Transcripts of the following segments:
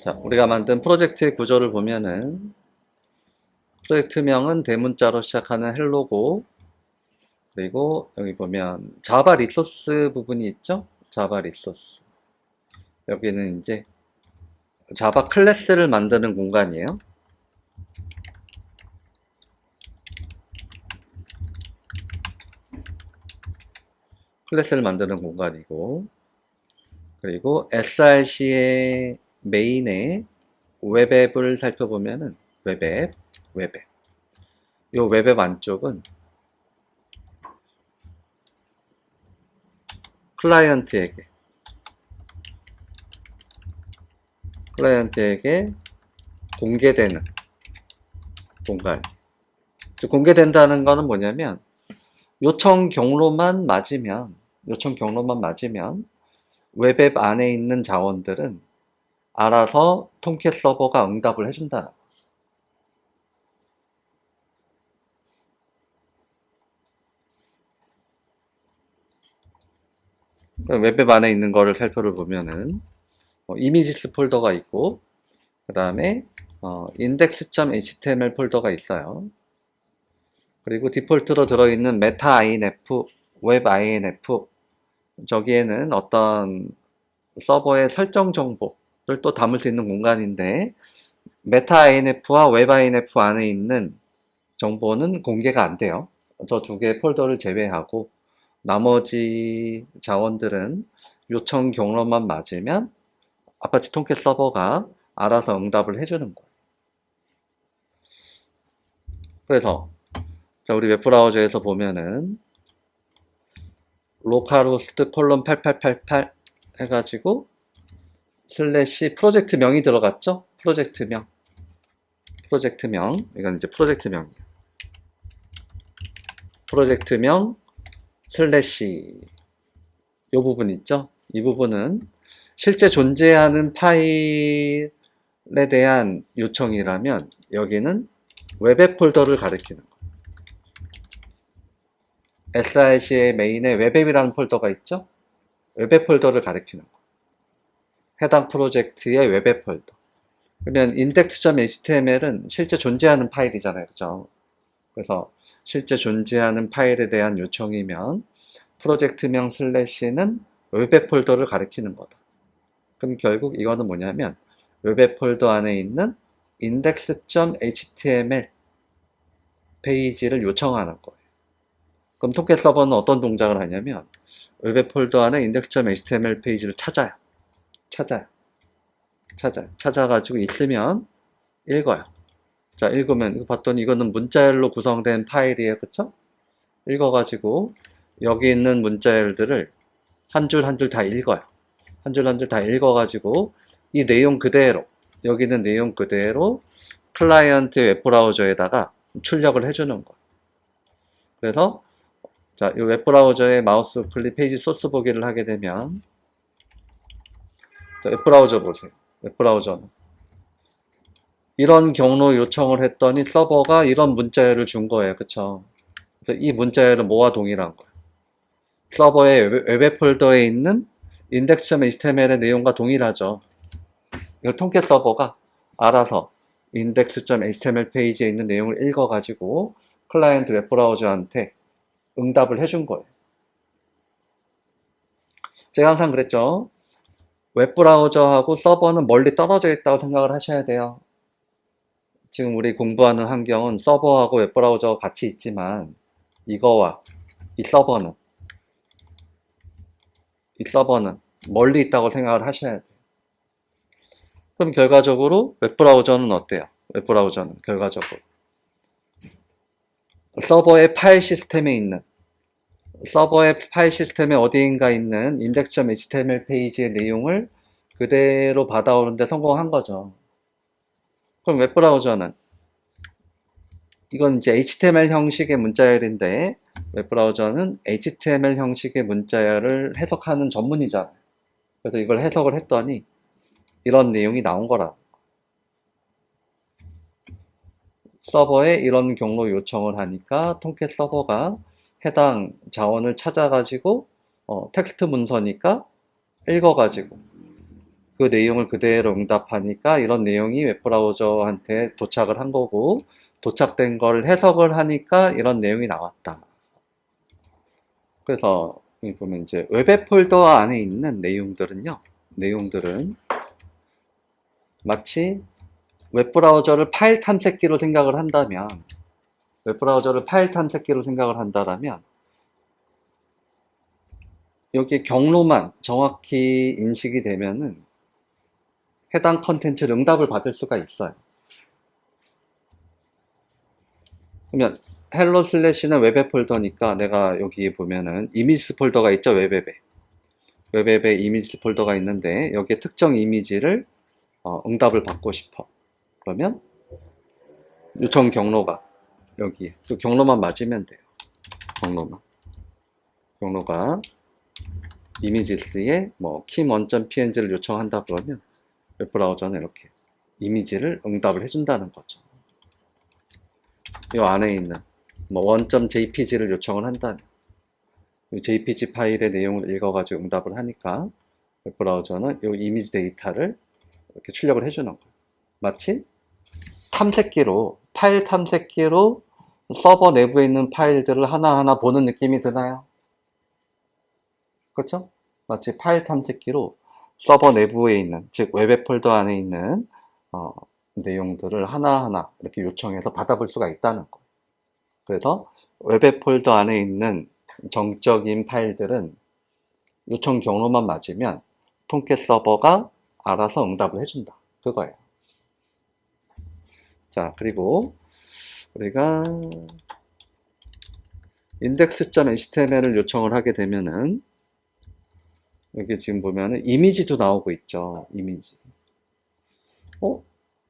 자, 우리가 만든 프로젝트의 구조를 보면은 프로젝트명은 대문자로 시작하는 헬로고, 그리고 여기 보면 자바 리소스 부분이 있죠? 자바 리소스. 여기는 이제 자바 클래스를 만드는 공간이에요. 클래스를 만드는 공간이고, 그리고 src의 메인에 웹앱을 살펴보면은 웹앱. 이 웹앱 안쪽은 클라이언트에게 공개되는 공간. 즉, 공개된다는 거는 뭐냐면 요청 경로만 맞으면 웹앱 안에 있는 자원들은 알아서 통캣 서버가 응답을 해준다. 웹앱 안에 있는 거를 살펴보면은 이미지스 폴더가 있고, 그 다음에 index.html 폴더가 있어요. 그리고 디폴트로 들어있는 메타 inf, 웹 inf, 저기에는 어떤 서버의 설정 정보를 또 담을 수 있는 공간인데, 메타 inf와 웹 inf 안에 있는 정보는 공개가 안 돼요. 저 두 개의 폴더를 제외하고 나머지 자원들은 요청 경로만 맞으면 아파치 통캣 서버가 알아서 응답을 해주는 거예요. 그래서 자, 우리 웹브라우저에서 보면은 localhost 8888 해가지고 슬래시 프로젝트 명이 들어갔죠? 프로젝트명. 이건 이제 프로젝트명이에요. 프로젝트명 슬래시 이 부분 있죠? 이 부분은 실제 존재하는 파일에 대한 요청이라면 여기는 웹앱 폴더를 가리키는 거예요. src의 메인에 웹앱이라는 폴더가 있죠? 웹앱 폴더를 가리키는 거예요. 해당 프로젝트의 웹앱 폴더. 그러면 index.html은 실제 존재하는 파일이잖아요. 그죠? 그래서 실제 존재하는 파일에 대한 요청이면 프로젝트명 슬래시는 웹앱 폴더를 가리키는 거다. 그럼 결국 이거는 뭐냐면 웹앱 폴더 안에 있는 index.html 페이지를 요청하는 거예요. 그럼 통캣 서버는 어떤 동작을 하냐면 웹앱 폴더 안에 index.html 페이지를 찾아가지고 있으면 읽어요. 자, 읽으면 이거 봤더니 이거는 문자열로 구성된 파일이에요. 그쵸? 읽어가지고 여기 있는 문자열들을 한 줄 한 줄 다 읽어요. 한 줄 한 줄 다 읽어가지고 이 내용 그대로, 여기 있는 내용 그대로 클라이언트 웹브라우저에다가 출력을 해주는 거예요. 그래서 자, 이 웹브라우저의 마우스 클릭 페이지 소스 보기를 하게 되면 자, 웹브라우저 보세요. 웹브라우저는 이런 경로 요청을 했더니 서버가 이런 문자열을 준 거예요. 그쵸? 그래서 이 문자열은 뭐와 동일한 거예요? 서버의 웹앱 폴더에 있는 index.html의 내용과 동일하죠. 이걸 통캣 서버가 알아서 index.html 페이지에 있는 내용을 읽어가지고 클라이언트 웹브라우저한테 응답을 해준 거예요. 제가 항상 그랬죠. 웹브라우저하고 서버는 멀리 떨어져 있다고 생각을 하셔야 돼요. 지금 우리 공부하는 환경은 서버하고 웹브라우저가 같이 있지만 이거와 이 서버는 멀리 있다고 생각을 하셔야 돼요. 그럼 결과적으로 웹브라우저는 어때요? 웹브라우저는 결과적으로 서버의 파일 시스템에 어디인가 있는 index.html 페이지의 내용을 그대로 받아오는데 성공한 거죠. 그럼 웹브라우저는 이건 이제 HTML 형식의 문자열인데 웹브라우저는 HTML 형식의 문자열을 해석하는 전문이잖아요. 그래서 이걸 해석을 했더니 이런 내용이 나온 거라. 서버에 이런 경로 요청을 하니까 통캣 서버가 해당 자원을 찾아가지고 텍스트 문서니까 읽어가지고 그 내용을 그대로 응답하니까 이런 내용이 웹브라우저한테 도착을 한 거고, 도착된 걸 해석을 하니까 이런 내용이 나왔다. 그래서 여기 보면 이제 웹앱 폴더 안에 있는 내용들은 마치 웹브라우저를 파일 탐색기로 생각을 한다면, 여기 경로만 정확히 인식이 되면은 해당 컨텐츠를 응답을 받을 수가 있어요. 그러면 헬로 슬래시는 웹앱 폴더니까 내가 여기 보면은 이미지 폴더가 있죠. 웹앱에 이미지 폴더가 있는데 여기에 특정 이미지를 응답을 받고 싶어. 그러면 요청 경로가 여기에 또 경로만 맞으면 돼요. 경로가 이미지스에 뭐 kim1.png를 요청한다 그러면 웹브라우저는 이렇게 이미지를 응답을 해준다는 거죠. 이 안에 있는 뭐 1.jpg를 요청을 한다면 jpg 파일의 내용을 읽어가지고 응답을 하니까 웹브라우저는 이 이미지 데이터를 이렇게 출력을 해주는 거예요. 마치 파일 탐색기로 서버 내부에 있는 파일들을 하나하나 보는 느낌이 드나요? 그렇죠? 마치 파일 탐색기로 서버 내부에 있는, 즉 웹앱 폴더 안에 있는 내용들을 하나하나 이렇게 요청해서 받아볼 수가 있다는 거예요. 그래서 웹앱 폴더 안에 있는 정적인 파일들은 요청 경로만 맞으면 통캣 서버가 알아서 응답을 해준다. 그거예요. 자, 그리고 우리가 index.html을 요청을 하게 되면은 여기 지금 보면은 이미지도 나오고 있죠. 이미지.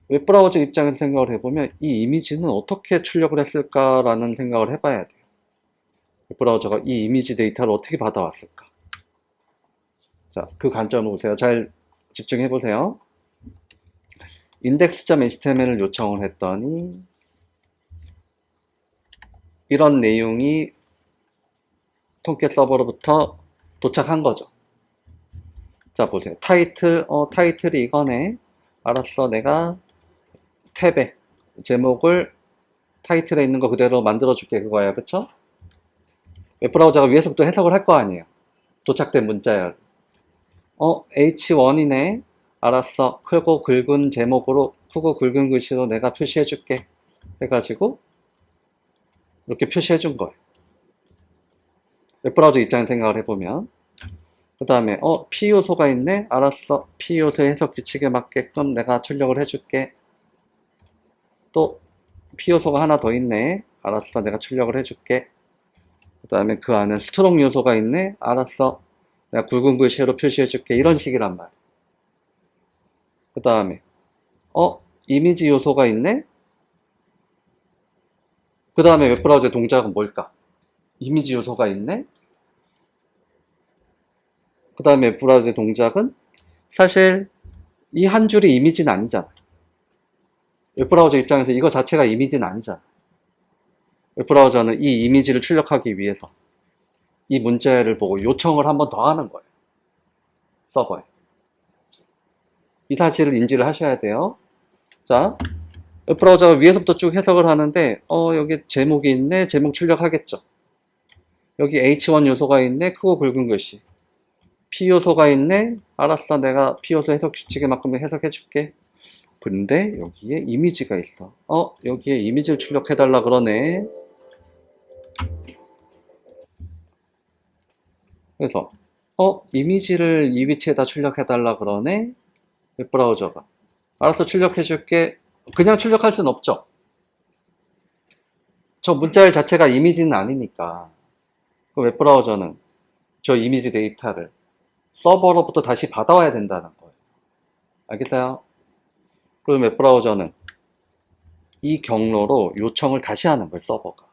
웹브라우저 입장에서 생각을 해보면 이 이미지는 어떻게 출력을 했을까라는 생각을 해봐야 돼요. 웹브라우저가 이 이미지 데이터를 어떻게 받아왔을까? 자, 그 관점을 보세요. 잘 집중해 보세요. index.html을 요청을 했더니 이런 내용이 통캣 서버로부터 도착한 거죠. 자, 보세요. 타이틀이 이거네. 알았어. 내가 탭에 제목을 타이틀에 있는 거 그대로 만들어줄게. 그거야. 그쵸? 웹브라우저가 위에서부터 해석을 할 거 아니에요. 도착된 문자야. H1이네. 알았어. 크고 굵은 제목으로, 크고 굵은 글씨로 내가 표시해줄게. 해가지고, 이렇게 표시해준 거예요. 웹브라우저 입장에서 생각을 해보면. 그 다음에, P 요소가 있네. 알았어. P 요소의 해석 규칙에 맞게끔 내가 출력을 해줄게. 또, P 요소가 하나 더 있네. 알았어. 내가 출력을 해줄게. 그 다음에 그 안에 스트롱 요소가 있네. 알았어. 내가 굵은 글씨로 표시해줄게. 이런 식이란 말이야. 그 다음에 이미지 요소가 있네. 그 다음에 웹브라우저의 동작은 뭘까? 이미지 요소가 있네. 그 다음에 웹브라우저의 동작은 사실 이 한 줄이 이미지는 아니잖아. 웹브라우저 입장에서 이거 자체가 이미지는 아니잖아. 웹브라우저는 이 이미지를 출력하기 위해서 이 문자를 보고 요청을 한 번 더 하는 거예요. 서버에. 이 사실을 인지를 하셔야 돼요. 자, 웹브라우저가 위에서부터 쭉 해석을 하는데 여기 제목이 있네. 제목 출력하겠죠. 여기 H1 요소가 있네. 크고 굵은 글씨. P 요소가 있네. 알았어. 내가 P 요소 해석 규칙에 맞게 해석해 줄게. 근데 여기에 이미지가 있어. 여기에 이미지를 출력해 달라 그러네. 그래서 이미지를 이 위치에다 출력해 달라 그러네. 웹브라우저가. 알았어. 출력해 줄게. 그냥 출력할 수는 없죠. 저 문자열 자체가 이미지는 아니니까. 그 웹브라우저는 저 이미지 데이터를 서버로부터 다시 받아와야 된다는 거예요. 알겠어요? 그럼 웹브라우저는 이 경로로 요청을 다시 하는 거예요, 서버가.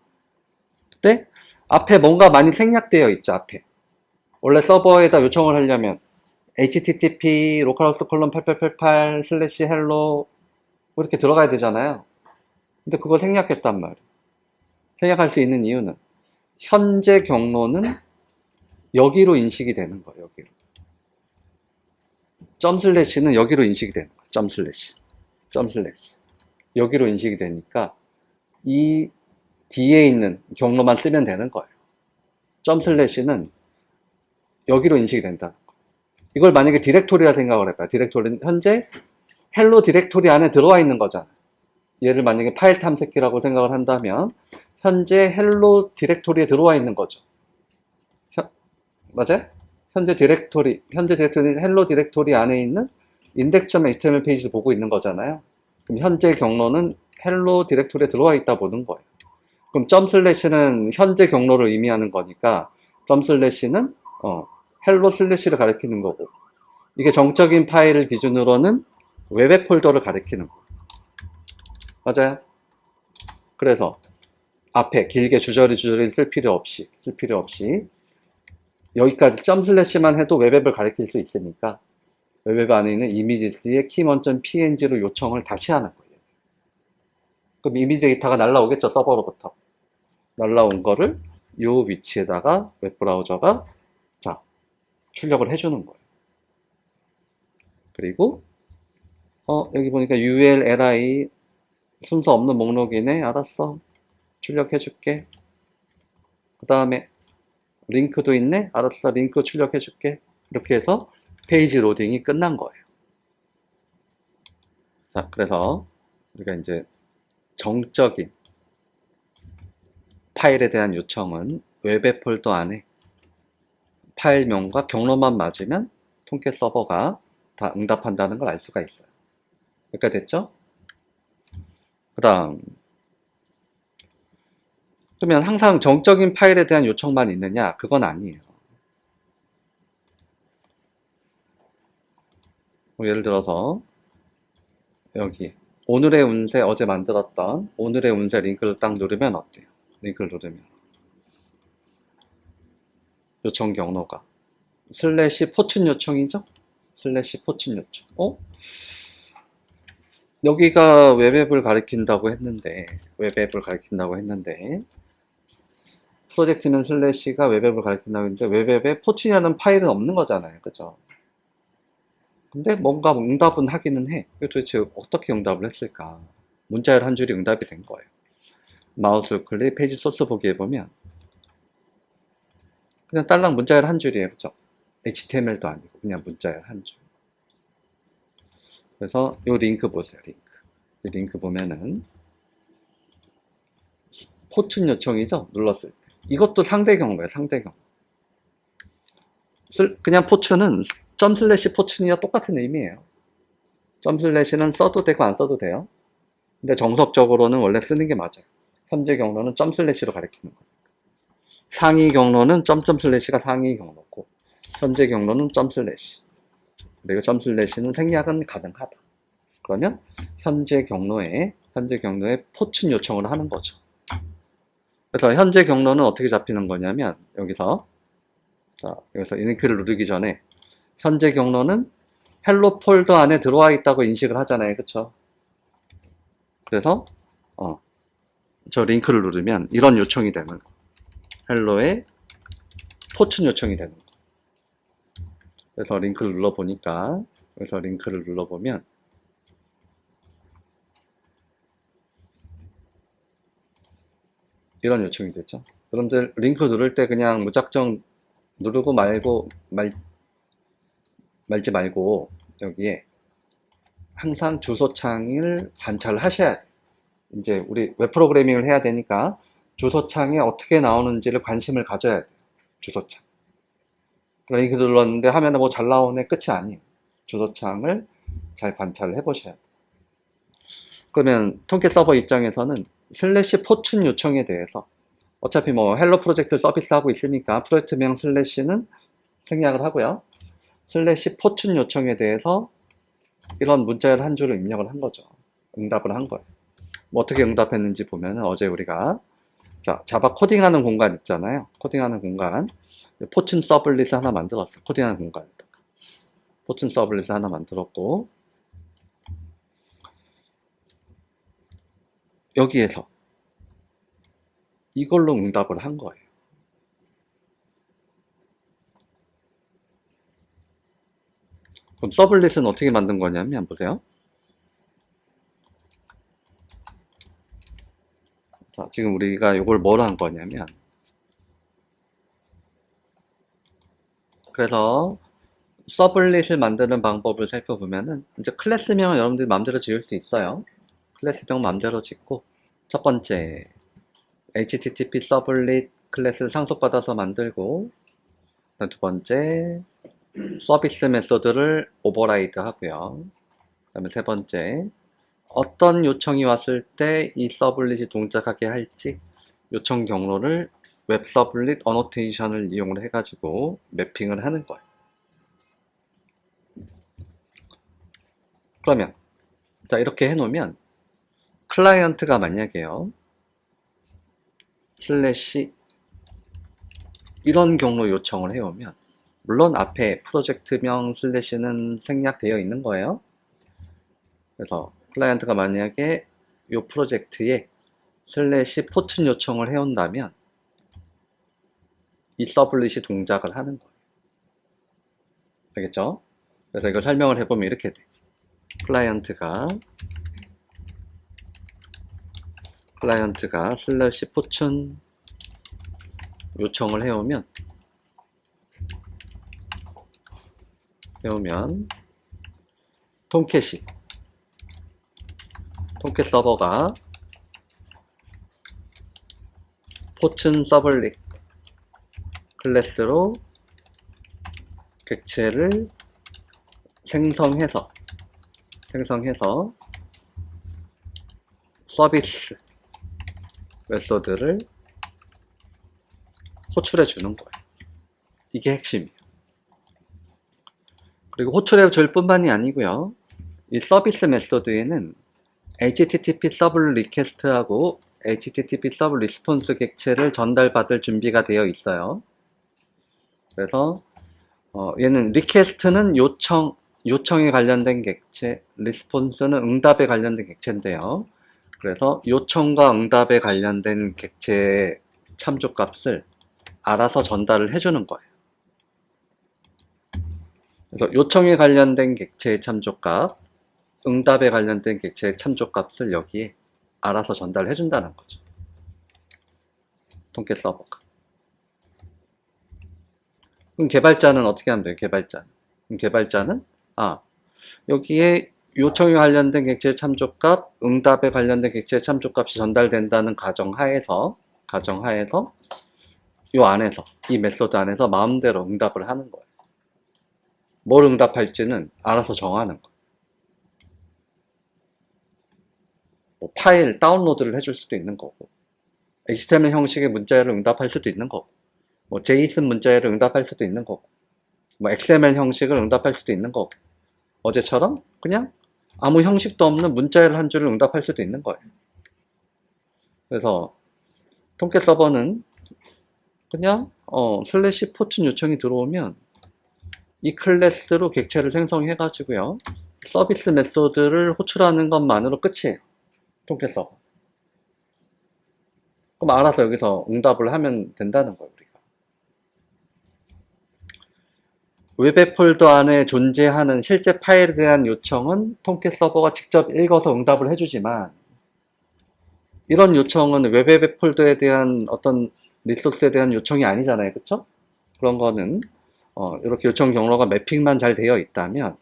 근데 앞에 뭔가 많이 생략되어 있죠, 앞에. 원래 서버에다 요청을 하려면 http localhost 8888 슬래시 hello 이렇게 들어가야 되잖아요. 근데 그거 생략했단 말이에요. 생략할 수 있는 이유는 현재 경로는 여기로 인식이 되는 거예요, 여기로. 점 슬래시는 여기로 인식이 되는 거예요. 점 슬래시. 여기로 인식이 되니까 이 뒤에 있는 경로만 쓰면 되는 거예요. 점 슬래시는 여기로 인식이 된다. 이걸 만약에 디렉토리라 생각을 해봐요. 디렉토리는 현재 헬로 디렉토리 안에 들어와 있는 거잖아. 얘를 만약에 파일 탐색기라고 생각을 한다면 현재 헬로 디렉토리에 들어와 있는 거죠. 맞아요? 현재 디렉토리 헬로 디렉토리 안에 있는 index.html 페이지를 보고 있는 거잖아요. 그럼 현재 경로는 헬로 디렉토리에 들어와 있다 보는 거예요. 그럼 점 슬래시는 현재 경로를 의미하는 거니까 점 슬래시는 헬로 슬래시를 가리키는 거고, 이게 정적인 파일을 기준으로는 웹 폴더를 가리키는 거예요. 맞아요? 그래서 앞에 길게 주저리 쓸 필요 없이 여기까지 점 슬래시만 해도 웹앱을 가리킬 수 있으니까 웹앱 안에 있는 이미지의 keyman.png로 요청을 다시 하는 거예요. 그럼 이미지 데이터가 날라오겠죠, 서버로부터. 날라온 거를 이 위치에다가 웹브라우저가 자 출력을 해주는 거예요. 그리고 여기 보니까 ULLI 순서 없는 목록이네. 알았어. 출력해줄게. 그 다음에 링크도 있네. 알았어. 링크 출력해줄게. 이렇게 해서 페이지 로딩이 끝난 거예요. 자, 그래서 우리가 이제 정적인 파일에 대한 요청은 웹앱 폴더 안에 파일명과 경로만 맞으면 통계 서버가 다 응답한다는 걸 알 수가 있어요. 여기까지 됐죠? 그 다음, 그러면 항상 정적인 파일에 대한 요청만 있느냐? 그건 아니에요. 예를 들어서 여기 오늘의 운세, 어제 만들었던 오늘의 운세 링크를 딱 누르면 어때요? 링크를 누르면 요청 경로가 슬래시 포춘 요청이죠? 슬래시 포춘 요청. 여기가 웹앱을 가리킨다고 했는데 프로젝트는 슬래시가 웹앱을 가리킨다고 했는데 웹앱에 포춘이라는 파일은 없는 거잖아요. 그죠? 근데 뭔가 응답은 하기는 해. 도대체 어떻게 응답을 했을까? 문자열 한 줄이 응답이 된 거예요. 마우스 클릭 페이지 소스 보기 해보면 그냥 딸랑 문자열 한 줄이에요. 그죠? HTML도 아니고 그냥 문자열 한 줄. 그래서 이 링크 보세요. 이 링크 보면은 포춘 요청이죠? 눌렀을 때. 이것도 상대 경우예요. 상대 경우. 그냥 포춘은 점 슬래시 포춘이와 똑같은 의미예요. 점 슬래시는 써도 되고 안 써도 돼요. 근데 정석적으로는 원래 쓰는 게 맞아요. 현재 경로는 점 슬래시로 가리키는 거예요. 상위 경로는 점점 슬래시가 상위 경로고 현재 경로는 점 슬래시. 그리고 점 슬래시는 생략은 가능하다. 그러면 현재 경로에 포춘 요청을 하는 거죠. 그래서 현재 경로는 어떻게 잡히는 거냐면 여기서 이 링크를 누르기 전에 현재 경로는 헬로 폴더 안에 들어와 있다고 인식을 하잖아요. 그쵸? 그래서 저 링크를 누르면 이런 요청이 되는 거. 헬로에 포춘 요청이 되는 거. 그래서 링크를 눌러보니까 이런 요청이 됐죠. 여러분들 링크 누를 때 그냥 무작정 누르고 말지 말고 여기에 항상 주소창을 관찰을 하셔야 돼요. 이제 우리 웹 프로그래밍을 해야 되니까 주소창에 어떻게 나오는지를 관심을 가져야 돼요. 주소창. 링크 눌렀는데 화면에 뭐 잘 나오네 끝이 아니에요. 주소창을 잘 관찰을 해보셔야 돼요. 그러면 통계 서버 입장에서는 슬래시 포춘 요청에 대해서 어차피 뭐 헬로 프로젝트 서비스 하고 있으니까 프로젝트명 슬래시는 생략을 하고요. 슬래시 포춘 요청에 대해서 이런 문자열 한 줄을 입력을 한 거죠. 응답을 한 거예요. 뭐 어떻게 응답했는지 보면은 어제 우리가 자바 코딩하는 공간 있잖아요. 코딩하는 공간 포춘 서블릿을 하나 만들었어요. 코딩하는 공간에다가 포춘 서블릿을 하나 만들었고 여기에서 이걸로 응답을 한 거예요. 그럼 서블릿은 어떻게 만든 거냐면, 보세요. 자, 지금 우리가 이걸 뭘 한 거냐면, 그래서 서블릿을 만드는 방법을 살펴보면은, 이제 클래스명은 여러분들이 마음대로 지을 수 있어요. 클래스명 마음대로 짓고, 첫 번째, HTTP 서블릿 클래스를 상속받아서 만들고, 두 번째, 서비스 메소드를 오버라이드 하고요. 그 다음에 세 번째, 어떤 요청이 왔을 때 이 서블릿이 동작하게 할지 요청 경로를 웹 서블릿 어노테이션을 이용을 해가지고 매핑을 하는 거예요. 그러면 자, 이렇게 해놓으면 클라이언트가 만약에요 슬래시 이런 경로 요청을 해오면, 물론 앞에 프로젝트명 슬래시는 생략되어 있는 거예요. 그래서 클라이언트가 만약에 이 프로젝트에 슬래시 포튼 요청을 해온다면 이 서블릿이 동작을 하는 거예요. 알겠죠? 그래서 이걸 설명을 해보면 이렇게 돼. 클라이언트가 슬래시 포춘 요청을 해오면 톰캣 서버가 포춘 서블릿 클래스로 객체를 생성해서 서비스 메소드를 호출해 주는 거예요. 이게 핵심이에요. 그리고 호출해 줄 뿐만이 아니고요. 이 서비스 메소드에는 HTTP 서브 리퀘스트하고 HTTP 서브 리스폰스 객체를 전달받을 준비가 되어 있어요. 그래서 얘는 리퀘스트는 요청에 관련된 객체, 리스폰스는 응답에 관련된 객체인데요. 그래서 요청과 응답에 관련된 객체의 참조값을 알아서 전달을 해주는 거예요. 그래서 요청에 관련된 객체의 참조값, 응답에 관련된 객체의 참조값을 여기에 알아서 전달해 준다는 거죠. 톰캣 서버가. 그럼 개발자는 어떻게 하면 돼요? 개발자는 여기에 요청에 관련된 객체의 참조값, 응답에 관련된 객체의 참조값이 전달된다는 가정하에서 이 메소드 안에서 마음대로 응답을 하는 거예요. 뭘 응답할지는 알아서 정하는 거예요. 뭐 파일 다운로드를 해줄 수도 있는 거고, HTML 형식의 문자열을 응답할 수도 있는 거고, 뭐 JSON 문자열을 응답할 수도 있는 거고, 뭐 XML 형식을 응답할 수도 있는 거고, 어제처럼 그냥 아무 형식도 없는 문자열 한 줄을 응답할 수도 있는 거예요. 그래서 톰캣 서버는 그냥 슬래시 포춘 요청이 들어오면 이 클래스로 객체를 생성해 가지고요 서비스 메소드를 호출하는 것만으로 끝이에요. 톰캣 서버. 그럼 알아서 여기서 응답을 하면 된다는 거예요. 우리가 웹앱 폴더 안에 존재하는 실제 파일에 대한 요청은 톰캣 서버가 직접 읽어서 응답을 해주지만, 이런 요청은 웹앱 폴더에 대한 어떤 리소스에 대한 요청이 아니잖아요. 그쵸? 그런 거는 이렇게 요청 경로가 매핑만 잘 되어 있다면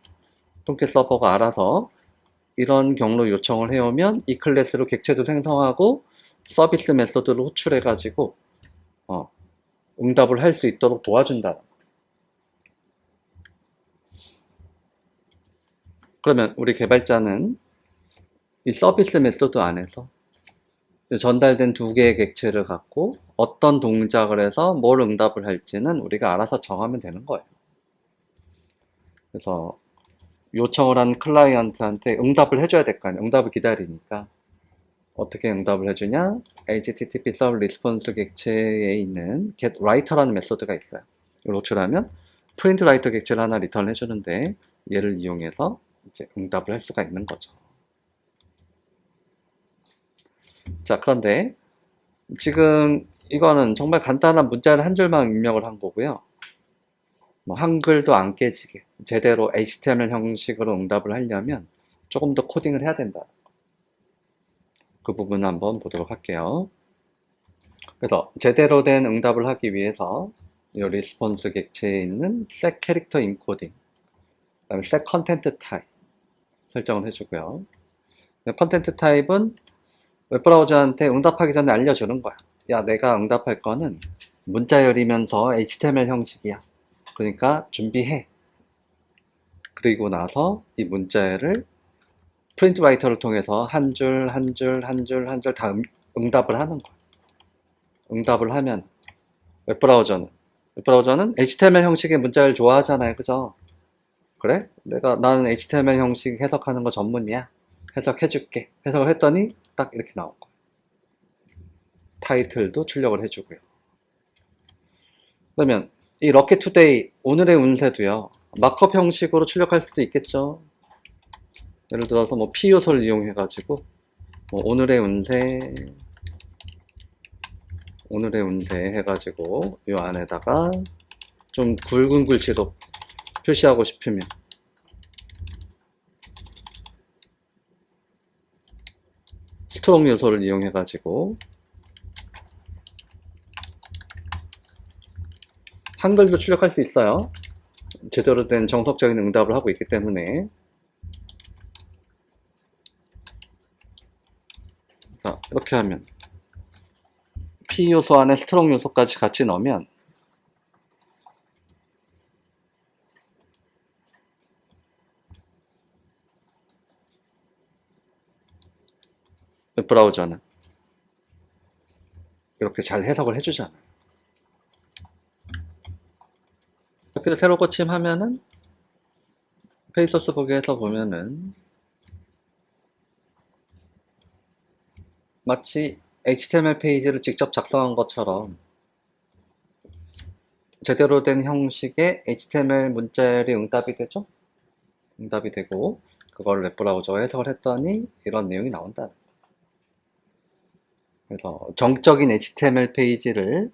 톰캣 서버가 알아서 이런 경로 요청을 해오면 이 클래스로 객체도 생성하고 서비스 메소드를 호출해 가지고 응답을 할 수 있도록 도와준다. 그러면 우리 개발자는 이 서비스 메소드 안에서 전달된 두 개의 객체를 갖고 어떤 동작을 해서 뭘 응답을 할지는 우리가 알아서 정하면 되는 거예요. 그래서 요청을 한 클라이언트한테 응답을 해줘야 될 거 아니에요. 응답을 기다리니까 어떻게 응답을 해주냐? HTTP 서브 리스폰스 객체에 있는 getWriter라는 메소드가 있어요. 이걸 호출하면 printWriter 객체를 하나 리턴 해주는데, 얘를 이용해서 이제 응답을 할 수가 있는 거죠. 자, 그런데 지금 이거는 정말 간단한 문자를 한 줄만 입력을 한 거고요. 뭐 한글도 안 깨지게 제대로 HTML 형식으로 응답을 하려면 조금 더 코딩을 해야 된다. 그 부분 한번 보도록 할게요. 그래서 제대로 된 응답을 하기 위해서 이 리스폰스 객체에 있는 set 캐릭터 인코딩, 그다음에 set 컨텐트 타입 설정을 해주고요. 컨텐트 타입은 웹브라우저한테 응답하기 전에 알려주는 거야. 야, 내가 응답할 거는 문자열이면서 HTML 형식이야. 그러니까 준비해. 그리고 나서 이 문자열을 프린트 라이터를 통해서 한 줄, 한 줄, 한 줄, 한 줄 다 응답을 하는 거야. 응답을 하면 웹브라우저는 HTML 형식의 문자열 좋아하잖아요. 그죠? 그래? 나는 HTML 형식 해석하는 거 전문이야. 해석해줄게. 해석을 했더니 딱 이렇게 나온 거야. 타이틀도 출력을 해주고요. 그러면 이 럭키 투데이 오늘의 운세도요. 마크업 형식으로 출력할 수도 있겠죠. 예를 들어서 뭐 P 요소를 이용해 가지고 뭐 오늘의 운세 해가지고 이 안에다가 좀 굵은 글씨로 표시하고 싶으면 스트롱 요소를 이용해 가지고 한글도 출력할 수 있어요. 제대로 된 정석적인 응답을 하고 있기 때문에. 자, 이렇게 하면 P 요소 안에 스트롱 요소까지 같이 넣으면 웹브라우저는 이렇게 잘 해석을 해주잖아요. 이렇게 새로 고침하면은 페이소스 보기에서 보면은 마치 HTML 페이지를 직접 작성한 것처럼 제대로 된 형식의 HTML 문자열이 응답이 되죠? 응답이 되고 그걸 웹브라우저가 해석을 했더니 이런 내용이 나온다는 거예요. 그래서 정적인 HTML 페이지를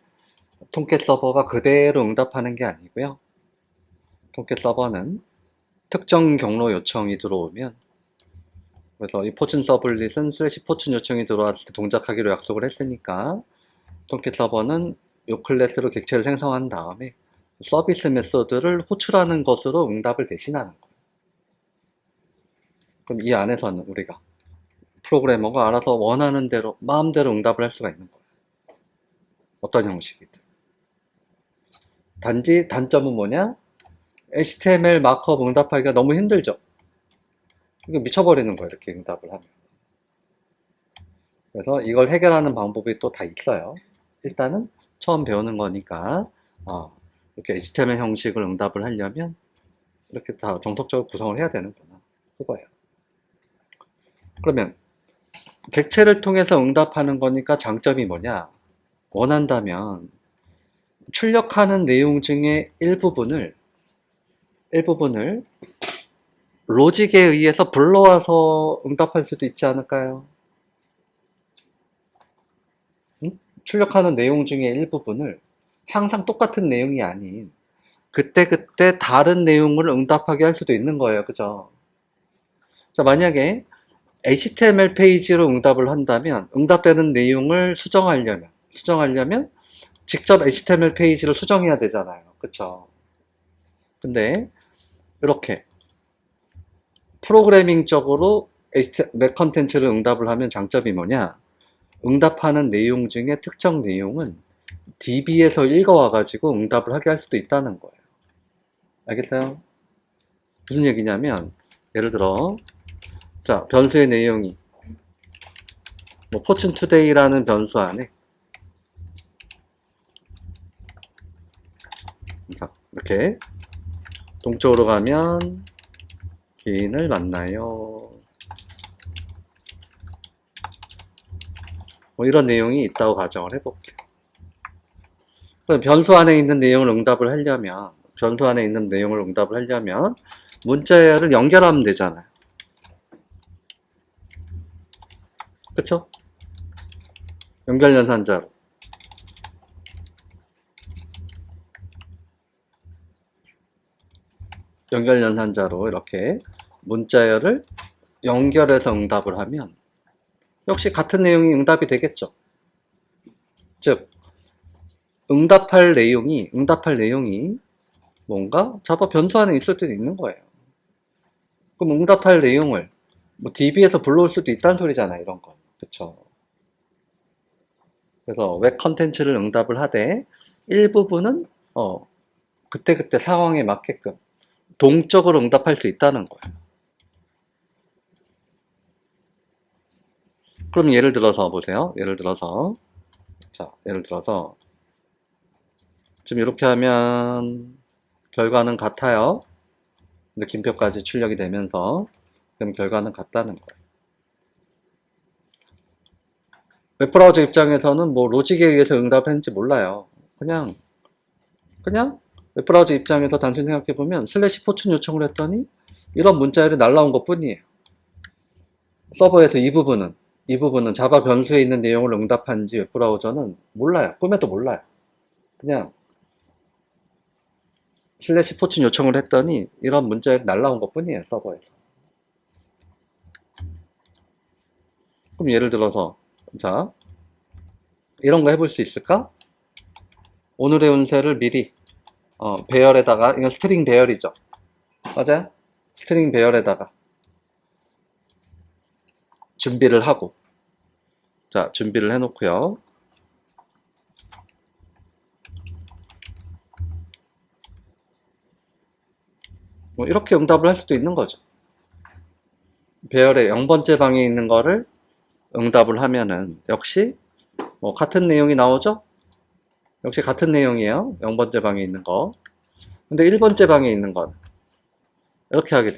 통캣 서버가 그대로 응답하는 게 아니고요. 통캣 서버는 특정 경로 요청이 들어오면, 그래서 이 포춘 서블릿은 슬래시 포춘 요청이 들어왔을 때 동작하기로 약속을 했으니까 통캣 서버는 이 클래스로 객체를 생성한 다음에 서비스 메소드를 호출하는 것으로 응답을 대신하는 거예요. 그럼 이 안에서는 우리가 프로그래머가 알아서 원하는 대로 마음대로 응답을 할 수가 있는 거예요. 어떤 형식이든. 단지 단점은 뭐냐? HTML 마크업 응답하기가 너무 힘들죠. 이거 미쳐버리는 거예요. 이렇게 응답을 하면. 그래서 이걸 해결하는 방법이 또 다 있어요. 일단은 처음 배우는 거니까 이렇게 HTML 형식을 응답을 하려면 이렇게 다 정석적으로 구성을 해야 되는구나. 그거예요. 그러면 객체를 통해서 응답하는 거니까 장점이 뭐냐? 원한다면 출력하는 내용 중에 일부분을 로직에 의해서 불러와서 응답할 수도 있지 않을까요? 응? 출력하는 내용 중에 일부분을 항상 똑같은 내용이 아닌 그때그때 다른 내용을 응답하게 할 수도 있는 거예요. 그죠? 자, 만약에 HTML 페이지로 응답을 한다면 응답되는 내용을 수정하려면 직접 HTML 페이지를 수정해야 되잖아요. 그쵸? 근데 이렇게 프로그래밍적으로 HTML 컨텐츠를 응답을 하면 장점이 뭐냐? 응답하는 내용 중에 특정 내용은 DB에서 읽어와가지고 응답을 하게 할 수도 있다는 거예요. 알겠어요? 무슨 얘기냐면, 예를 들어, 자, 변수의 내용이, 뭐, 포춘 투데이라는 변수 안에, 자, 이렇게, 동쪽으로 가면, 기인을 만나요. 뭐, 이런 내용이 있다고 가정을 해볼게요. 그럼 변수 안에 있는 내용을 응답을 하려면, 문자열을 연결하면 되잖아요. 그쵸? 연결 연산자로. 연결 연산자로 이렇게 문자열을 연결해서 응답을 하면 역시 같은 내용이 응답이 되겠죠. 즉 응답할 내용이 뭔가 자바 변수 안에 있을 때도 있는 거예요. 그럼 응답할 내용을 뭐 DB에서 불러올 수도 있다는 소리잖아, 이런 거. 그쵸? 그래서 웹 컨텐츠를 응답을 하되 일부분은 그때그때 상황에 맞게끔 동적으로 응답할 수 있다는 거예요. 그럼 예를 들어서 보세요. 예를 들어서 지금 이렇게 하면 결과는 같아요. 느낌표까지 출력이 되면서 그럼 결과는 같다는 거예요. 웹브라우저 입장에서는 뭐 로직에 의해서 응답했는지 몰라요. 그냥 웹브라우저 입장에서 단순히 생각해보면 슬래시 포춘 요청을 했더니 이런 문자열이 날라온 것 뿐이에요. 서버에서 이 부분은 자바 변수에 있는 내용을 응답한지 웹브라우저는 몰라요. 꿈에도 몰라요. 그냥 슬래시 포춘 요청을 했더니 이런 문자열이 날라온 것 뿐이에요. 서버에서. 그럼 예를 들어서 자 이런 거 해볼 수 있을까? 오늘의 운세를 미리 배열에다가, 이건 스트링 배열이죠. 맞아요? 스트링 배열에다가 준비를 하고, 자 준비를 해놓고요. 뭐 이렇게 응답을 할 수도 있는 거죠. 배열의 0번째 방에 있는 거를 응답을 하면은 역시 뭐 같은 내용이 나오죠? 역시 같은 내용이에요. 0번째 방에 있는 거. 근데 1번째 방에 있는 건 이렇게 하게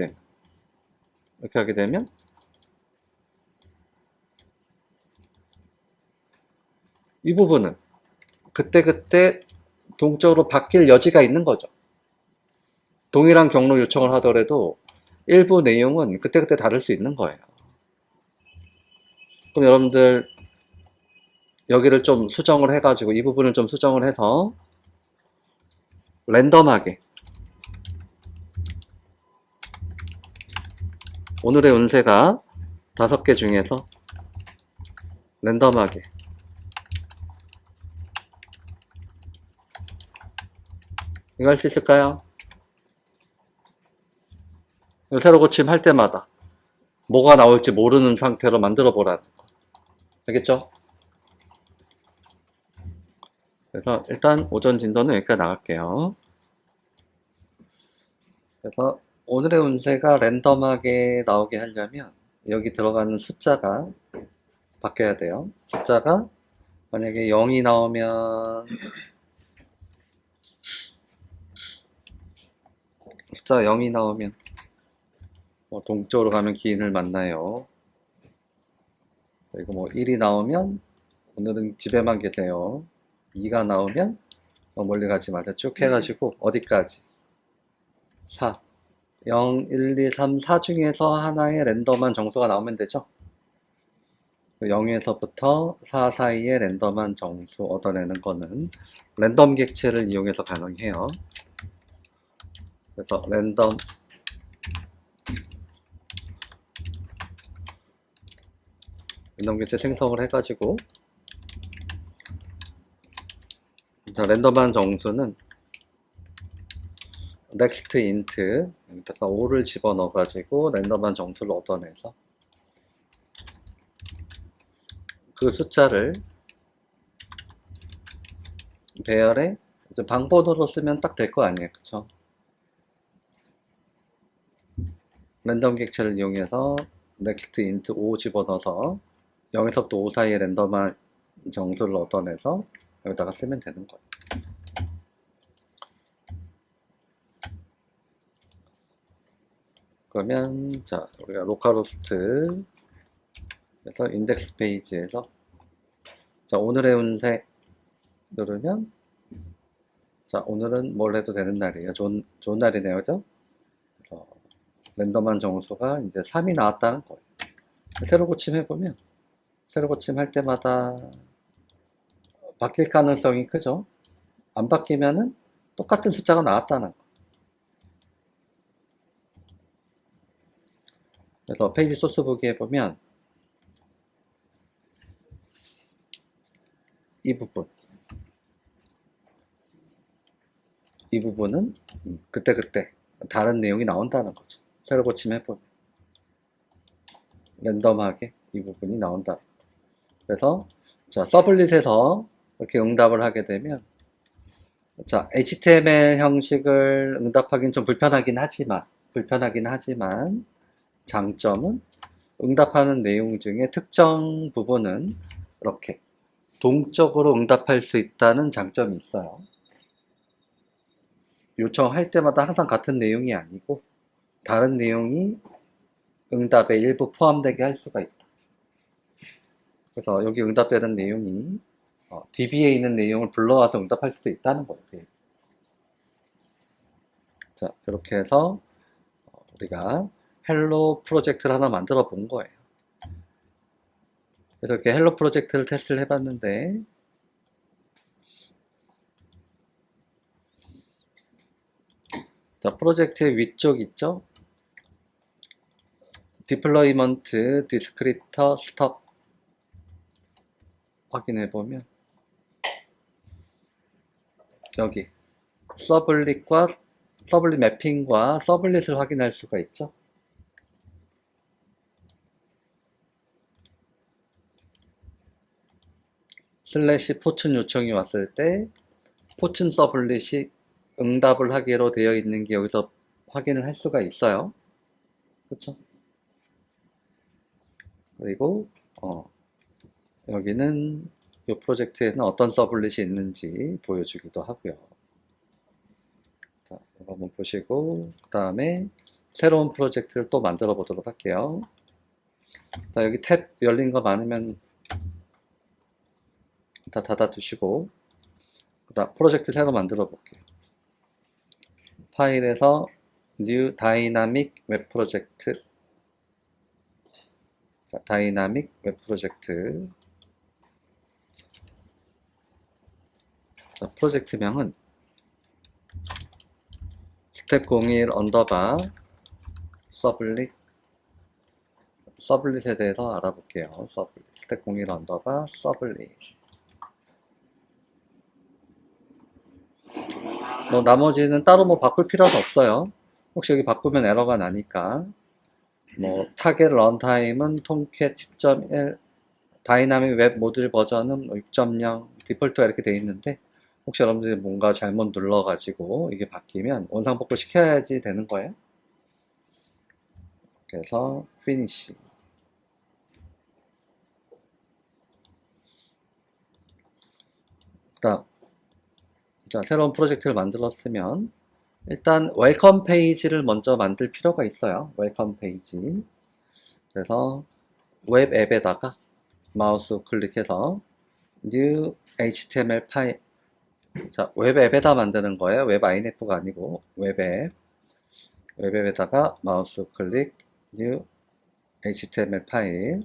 되면 이 부분은 그때그때 동적으로 바뀔 여지가 있는 거죠. 동일한 경로 요청을 하더라도 일부 내용은 그때그때 다를 수 있는 거예요. 그럼 여러분들 여기를 좀 수정을 해가지고 이 부분을 좀 수정을 해서 랜덤하게 오늘의 운세가 5개 중에서 랜덤하게 이거 할 수 있을까요? 새로 고침할 때마다 뭐가 나올지 모르는 상태로 만들어 보라는 거. 알겠죠? 그래서 일단 오전 진도는 여기까지 나갈게요. 그래서 오늘의 운세가 랜덤하게 나오게 하려면 여기 들어가는 숫자가 바뀌어야 돼요. 숫자가 만약에 0이 나오면 숫자가 0이 나오면 동쪽으로 가면 기인을 만나요. 그리고 뭐 1이 나오면 오늘은 집에만 계세요. 2가 나오면 멀리 가지 마세요. 쭉 해가지고 어디까지? 4 0, 1, 2, 3, 4 중에서 하나의 랜덤한 정수가 나오면 되죠. 0에서부터 4 사이의 랜덤한 정수 얻어내는 거는 랜덤 객체를 이용해서 가능해요. 그래서 랜덤 객체 생성을 해가지고 자, 랜덤한 정수는 next int 여기다가 5를 집어넣어 가지고 랜덤한 정수를 얻어내서 그 숫자를 배열에 방번호로 쓰면 딱 될 거 아니에요. 그쵸? 랜덤 객체를 이용해서 next int 5 집어넣어서 0에서부터 5 사이의 랜덤한 정수를 얻어내서 여기다가 쓰면 되는 거예요. 그러면 자 우리가 로컬호스트 그래서 인덱스 페이지에서 자 오늘의 운세 누르면 자 오늘은 뭘 해도 되는 날이에요. 좋은 날이네요. 그죠? 랜덤한 정수가 이제 3이 나왔다는 거예요. 새로 고침해보면 새로 고침할 때마다 바뀔 가능성이 크죠. 안 바뀌면은 똑같은 숫자가 나왔다는 거. 그래서 페이지 소스 보기 해보면 이 부분, 이 부분은 그때그때 다른 내용이 나온다는 거죠. 새로 고침해보면 랜덤하게 이 부분이 나온다. 그래서 자, 서블릿에서 이렇게 응답을 하게 되면 자, HTML 형식을 응답하기는 좀 불편하긴 하지만 장점은 응답하는 내용 중에 특정 부분은 이렇게 동적으로 응답할 수 있다는 장점이 있어요. 요청할 때마다 항상 같은 내용이 아니고 다른 내용이 응답에 일부 포함되게 할 수가 있다. 그래서 여기 응답되는 내용이 DB에 있는 내용을 불러와서 응답할 수도 있다는 거예요. 자, 이렇게 해서 우리가 헬로 프로젝트를 하나 만들어 본 거예요. 그래서 이렇게 헬로 프로젝트를 테스트를 해봤는데 자, 프로젝트의 위쪽 있죠? 디플로이먼트, 디스크리터, 스톱 확인해보면 여기 서블릿과 서블릿 매핑과 서블릿을 확인할 수가 있죠. 슬래시 포춘 요청이 왔을 때 포춘 서블릿이 응답을 하기로 되어 있는 게 여기서 확인을 할 수가 있어요. 그렇죠? 그리고 여기는 이 프로젝트에는 어떤 서블릿이 있는지 보여주기도 하고요. 자, 이거 한번 보시고 그 다음에 새로운 프로젝트를 또 만들어 보도록 할게요. 자, 여기 탭 열린 거 많으면 다 닫아 두시고 그다음 프로젝트 새로 만들어 볼게요. 파일에서 New Dynamic Web Project. 자, 다이나믹 웹 프로젝트. 자, 프로젝트명은 스텝 01 언더바 서블릿. 서블릿에 대해서 알아볼게요. 서블릿. 스텝 01 언더바 서블릿. 나머지는 따로 뭐 바꿀 필요는 없어요. 혹시 여기 바꾸면 에러가 나니까. 타겟 런타임은 톰캣 10.1, 다이나믹 웹 모듈 버전은 6.0, 디폴트가 이렇게 돼 있는데, 혹시 여러분들이 뭔가 잘못 눌러가지고 이게 바뀌면 원상복구 시켜야지 되는 거예요. 그래서, finish. 자, 새로운 프로젝트를 만들었으면, 일단 웰컴 페이지를 먼저 만들 필요가 있어요. 웰컴 페이지. 그래서 웹 앱에다가 마우스 클릭해서 new HTML 파일. 자, 웹 앱에다 만드는 거예요. 웹 INF가 아니고 웹 앱. 웹 앱에다가 마우스 클릭 new HTML 파일.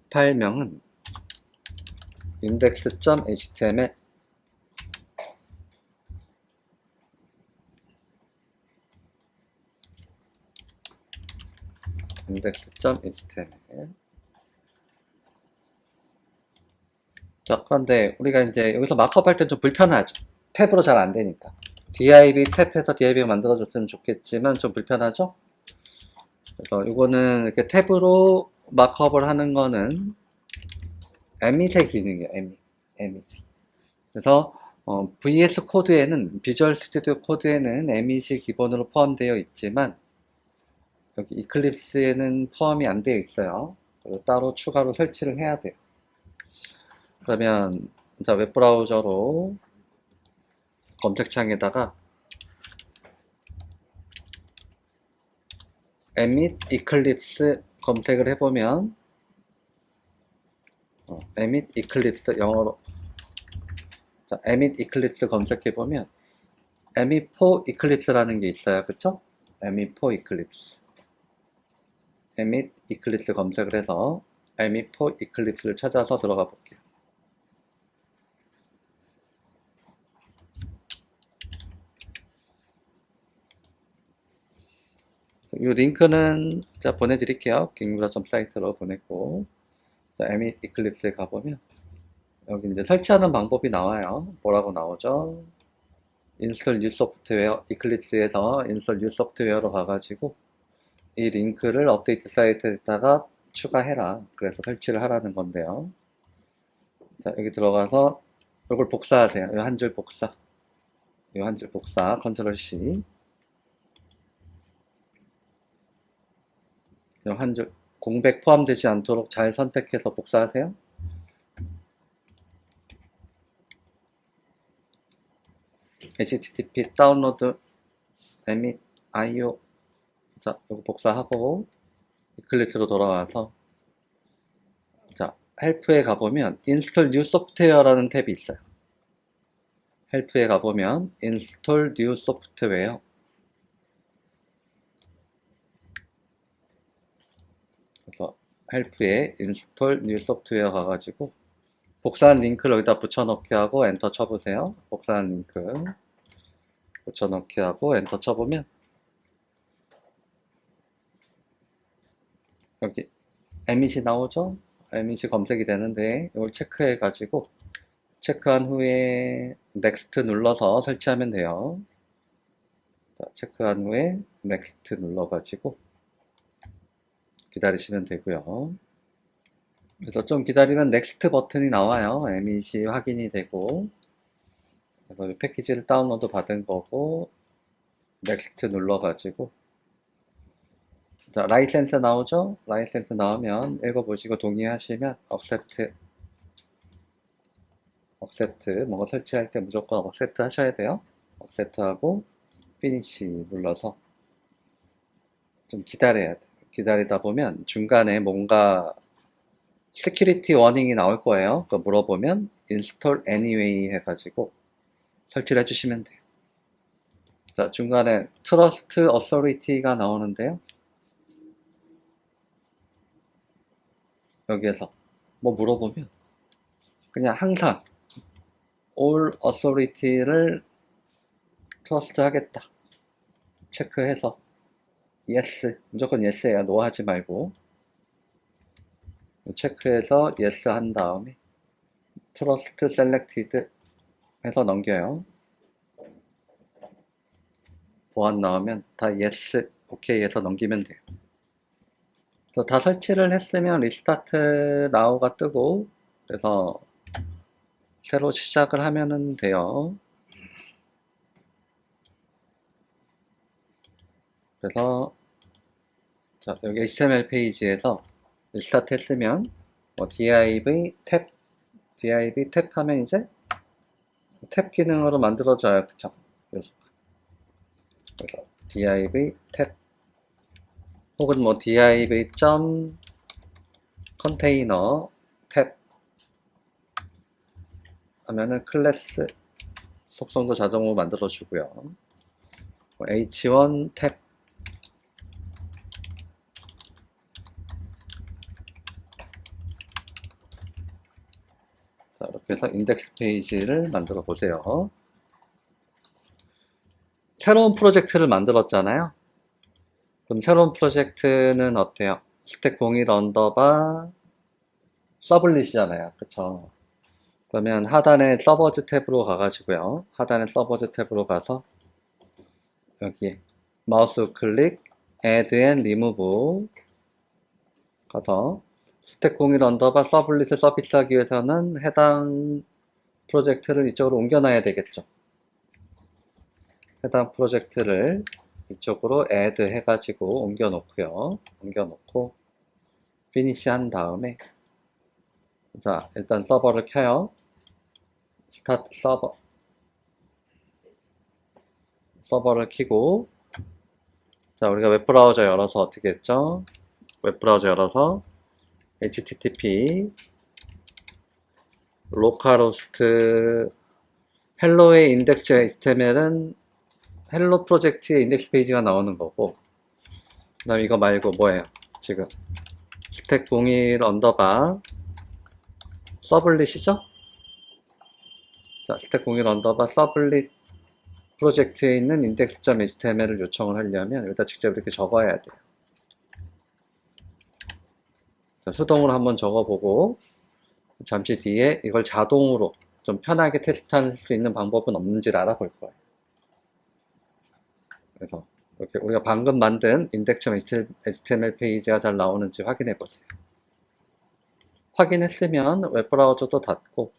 파일명은 index.html. index.html. 자, 그런데 우리가 이제 여기서 마크업 할 때 좀 불편하죠. 탭으로 잘 안 되니까. div 탭해서 div 만들어줬으면 좋겠지만 좀 불편하죠? 그래서 이거는 이렇게 탭으로 마크업을 하는 거는 emit의 기능이에요. emit. 그래서 VS 코드에는 비주얼 스튜디오 코드에는 emit이 기본으로 포함되어 있지만 여기 이클립스에는 포함이 안 되어 있어요. 그리고 따로 추가로 설치를 해야 돼요. 그러면 자, 웹브라우저로 검색창에다가 emit eclipse 검색을 해보면 emit eclipse 영어로 자, emit eclipse 검색해보면 emit for eclipse라는 게 있어요. 그쵸? emit for eclipse emit eclipse 검색을 해서 emit for eclipse를 찾아서 들어가 볼게요. 이 링크는 자 보내드릴게요. 갱무라점 사이트로 보냈고, 자, 에밋 이클립스에 가보면 여기 이제 설치하는 방법이 나와요. 뭐라고 나오죠? 인스톨 뉴 소프트웨어, 이클립스에서 인스톨 뉴 소프트웨어로 가가지고 이 링크를 업데이트 사이트에다가 추가해라. 그래서 설치를 하라는 건데요. 자, 여기 들어가서 이걸 복사하세요. 이 한 줄 복사. 이 한 줄 복사. 컨트롤 C. 이 한 줄 공백 포함되지 않도록 잘 선택해서 복사하세요. http 다운로드 에밋 io. 자, 이거 복사하고 이클립스로 돌아와서 자, 헬프에 가보면 인스톨 뉴 소프트웨어라는 탭이 있어요. 헬프에 가보면 인스톨 뉴 소프트웨어. 그래서 헬프에 인스톨 뉴 소프트웨어 가가지고 복사한 링크를 여기다 붙여넣기 하고 엔터 쳐보세요. 복사한 링크 붙여넣기 하고 엔터 쳐보면 여기 에밋이 나오죠? 에밋이 검색이 되는데 이걸 체크해 가지고 체크한 후에 넥스트 눌러서 설치하면 돼요. 자, 체크한 후에 넥스트 눌러 가지고 기다리시면 되고요. 그래서 좀 기다리면 넥스트 버튼이 나와요. 에밋이 확인이 되고, 그래서 패키지를 다운로드 받은 거고 넥스트 눌러 가지고 자, 라이센스 나오죠? 라이센스 나오면 읽어보시고 동의하시면 accept 뭔가 설치할 때 무조건 accept 하셔야 돼요. accept 하고 finish 눌러서 좀 기다려야 돼요. 기다리다 보면 중간에 뭔가 시큐리티 워닝이 나올 거예요. 그거 물어보면 install anyway 해가지고 설치를 해주시면 돼요. 자, 중간에 trust authority가 나오는데요. 여기에서 뭐 물어보면 그냥 항상 all authority를 trust 하겠다 체크해서 yes, 무조건 yes예요. no 하지 말고 체크해서 yes 한 다음에 trust selected 해서 넘겨요. 보안 나오면 다 yes, 오케이 해서 넘기면 돼요. 그래서 다 설치를 했으면 리스타트 나우가 뜨고 그래서 새로 시작을 하면 돼요. 그래서 자, 여기 HTML 페이지에서 리스타트 했으면 뭐 div 탭 하면 이제 탭 기능으로 만들어져요. 그쵸? 그래서 div 탭 혹은 뭐 div container 탭 하면은 클래스 속성도 자동으로 만들어 주고요. h1 탭 자, 이렇게 해서 인덱스 페이지를 만들어 보세요. 새로운 프로젝트를 만들었잖아요. 그럼 새로운 프로젝트는 어때요? 스택 01 언더바 서블릿이잖아요. 그쵸? 그러면 하단에 서버즈 탭으로 가가지고요. 하단에 서버즈 탭으로 가서 여기 마우스 클릭 add and remove 가서 스택 01 언더바 서블릿을 서비스하기 위해서는 해당 프로젝트를 이쪽으로 옮겨놔야 되겠죠. 해당 프로젝트를 이쪽으로 add 해가지고 옮겨 놓고요. 옮겨 놓고 finish 한 다음에 자, 일단 서버를 켜요. 스타트 서버를 켜고 자, 우리가 웹브라우저 열어서 어떻게 했죠? 웹브라우저 열어서 http localhost 헬로의 인덱스 HTML은 헬로 프로젝트의 인덱스 페이지가 나오는 거고 그 다음 이거 말고 뭐예요? 지금 스택 01 언더바 서블릿이죠? 자, 스택 01 언더바 서블릿 프로젝트에 있는 index.html을 요청을 하려면 여기다 직접 이렇게 적어야 돼요. 자, 수동으로 한번 적어보고 잠시 뒤에 이걸 자동으로 좀 편하게 테스트할 수 있는 방법은 없는지를 알아볼 거예요. 그래서 이렇게 우리가 방금 만든 index.html 페이지가 잘 나오는지 확인해 보세요. 확인했으면 웹브라우저도 닫고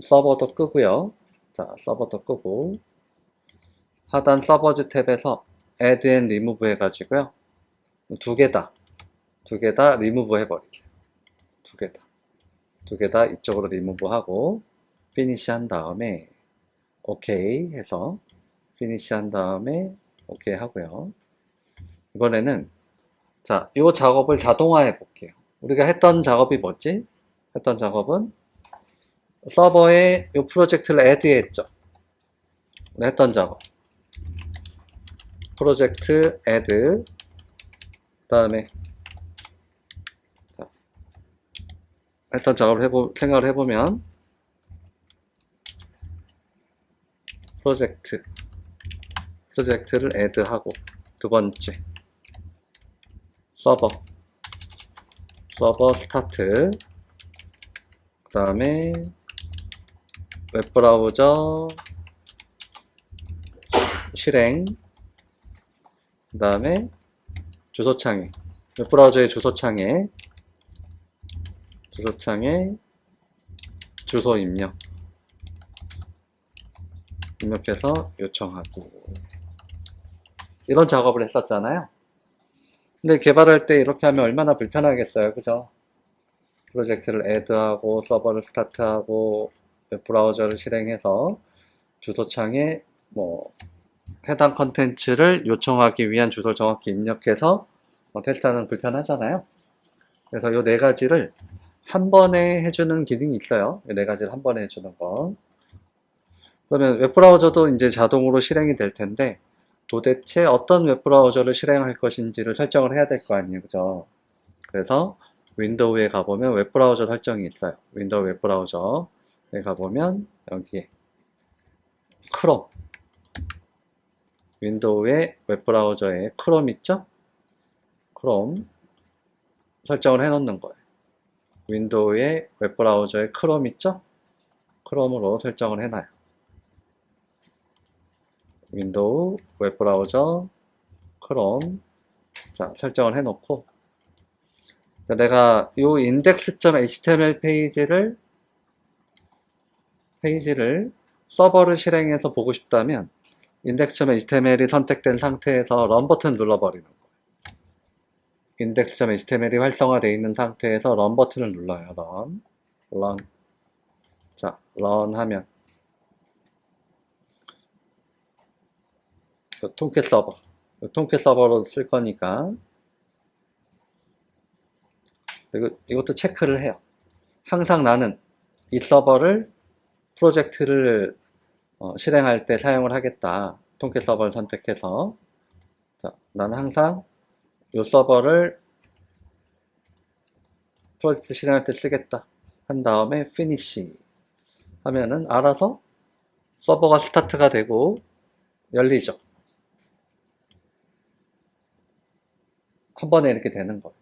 서버도 끄고요. 자, 서버도 끄고 하단 서버즈 탭에서 add and remove 해가지고요. 두 개 다 remove 해버리세요. 두 개 다 이쪽으로 remove 하고 finish 한 다음에 OK 해서 finish 한 다음에 OK 하고요. 이번에는 자, 이 작업을 자동화해 볼게요. 우리가 했던 작업이 뭐지? 했던 작업은 서버에 이 프로젝트를 add 했죠. 우리 했던 작업. 프로젝트 add 그 다음에 했던 작업을 생각을 해보면 프로젝트를 add 하고 두 번째 서버 스타트 그 다음에 웹브라우저 실행 그 다음에 주소창에 웹브라우저의 주소창에 주소 입력해서 요청하고 이런 작업을 했었잖아요. 근데 개발할 때 이렇게 하면 얼마나 불편하겠어요, 그죠? 프로젝트를 add하고 서버를 스타트하고 웹브라우저를 실행해서 주소창에 뭐 해당 컨텐츠를 요청하기 위한 주소를 정확히 입력해서 테스트하는 불편하잖아요. 그래서 이 네 가지를 한 번에 해주는 기능이 있어요. 이 네 가지를 한 번에 해주는 거. 그러면 웹브라우저도 이제 자동으로 실행이 될 텐데 도대체 어떤 웹브라우저를 실행할 것인지를 설정을 해야 될 거 아니에요, 그죠? 그래서 윈도우에 가보면 웹브라우저 설정이 있어요. 윈도우 웹브라우저에 가보면 여기에 크롬 윈도우의 웹브라우저에 크롬 있죠? 크롬 설정을 해 놓는 거예요. 윈도우의 웹브라우저에 크롬 있죠? 크롬으로 설정을 해놔요. 윈도우 웹브라우저 크롬 자 설정을 해놓고 내가 이 index.html 페이지를 서버를 실행해서 보고 싶다면 index.html이 선택된 상태에서 런 버튼 눌러버리는 거예요. index.html이 활성화되어 있는 상태에서 런 버튼을 눌러요. 런. 자, 런 하면 통캣 서버로 쓸 거니까 그리고 이것도 체크를 해요. 항상 나는 이 서버를 프로젝트를 실행할 때 사용을 하겠다. 통캣 서버를 선택해서 자, 나는 항상 이 서버를 프로젝트 실행할 때 쓰겠다. 한 다음에 finish 하면은 알아서 서버가 스타트가 되고 열리죠. 한 번에 이렇게 되는 거예요.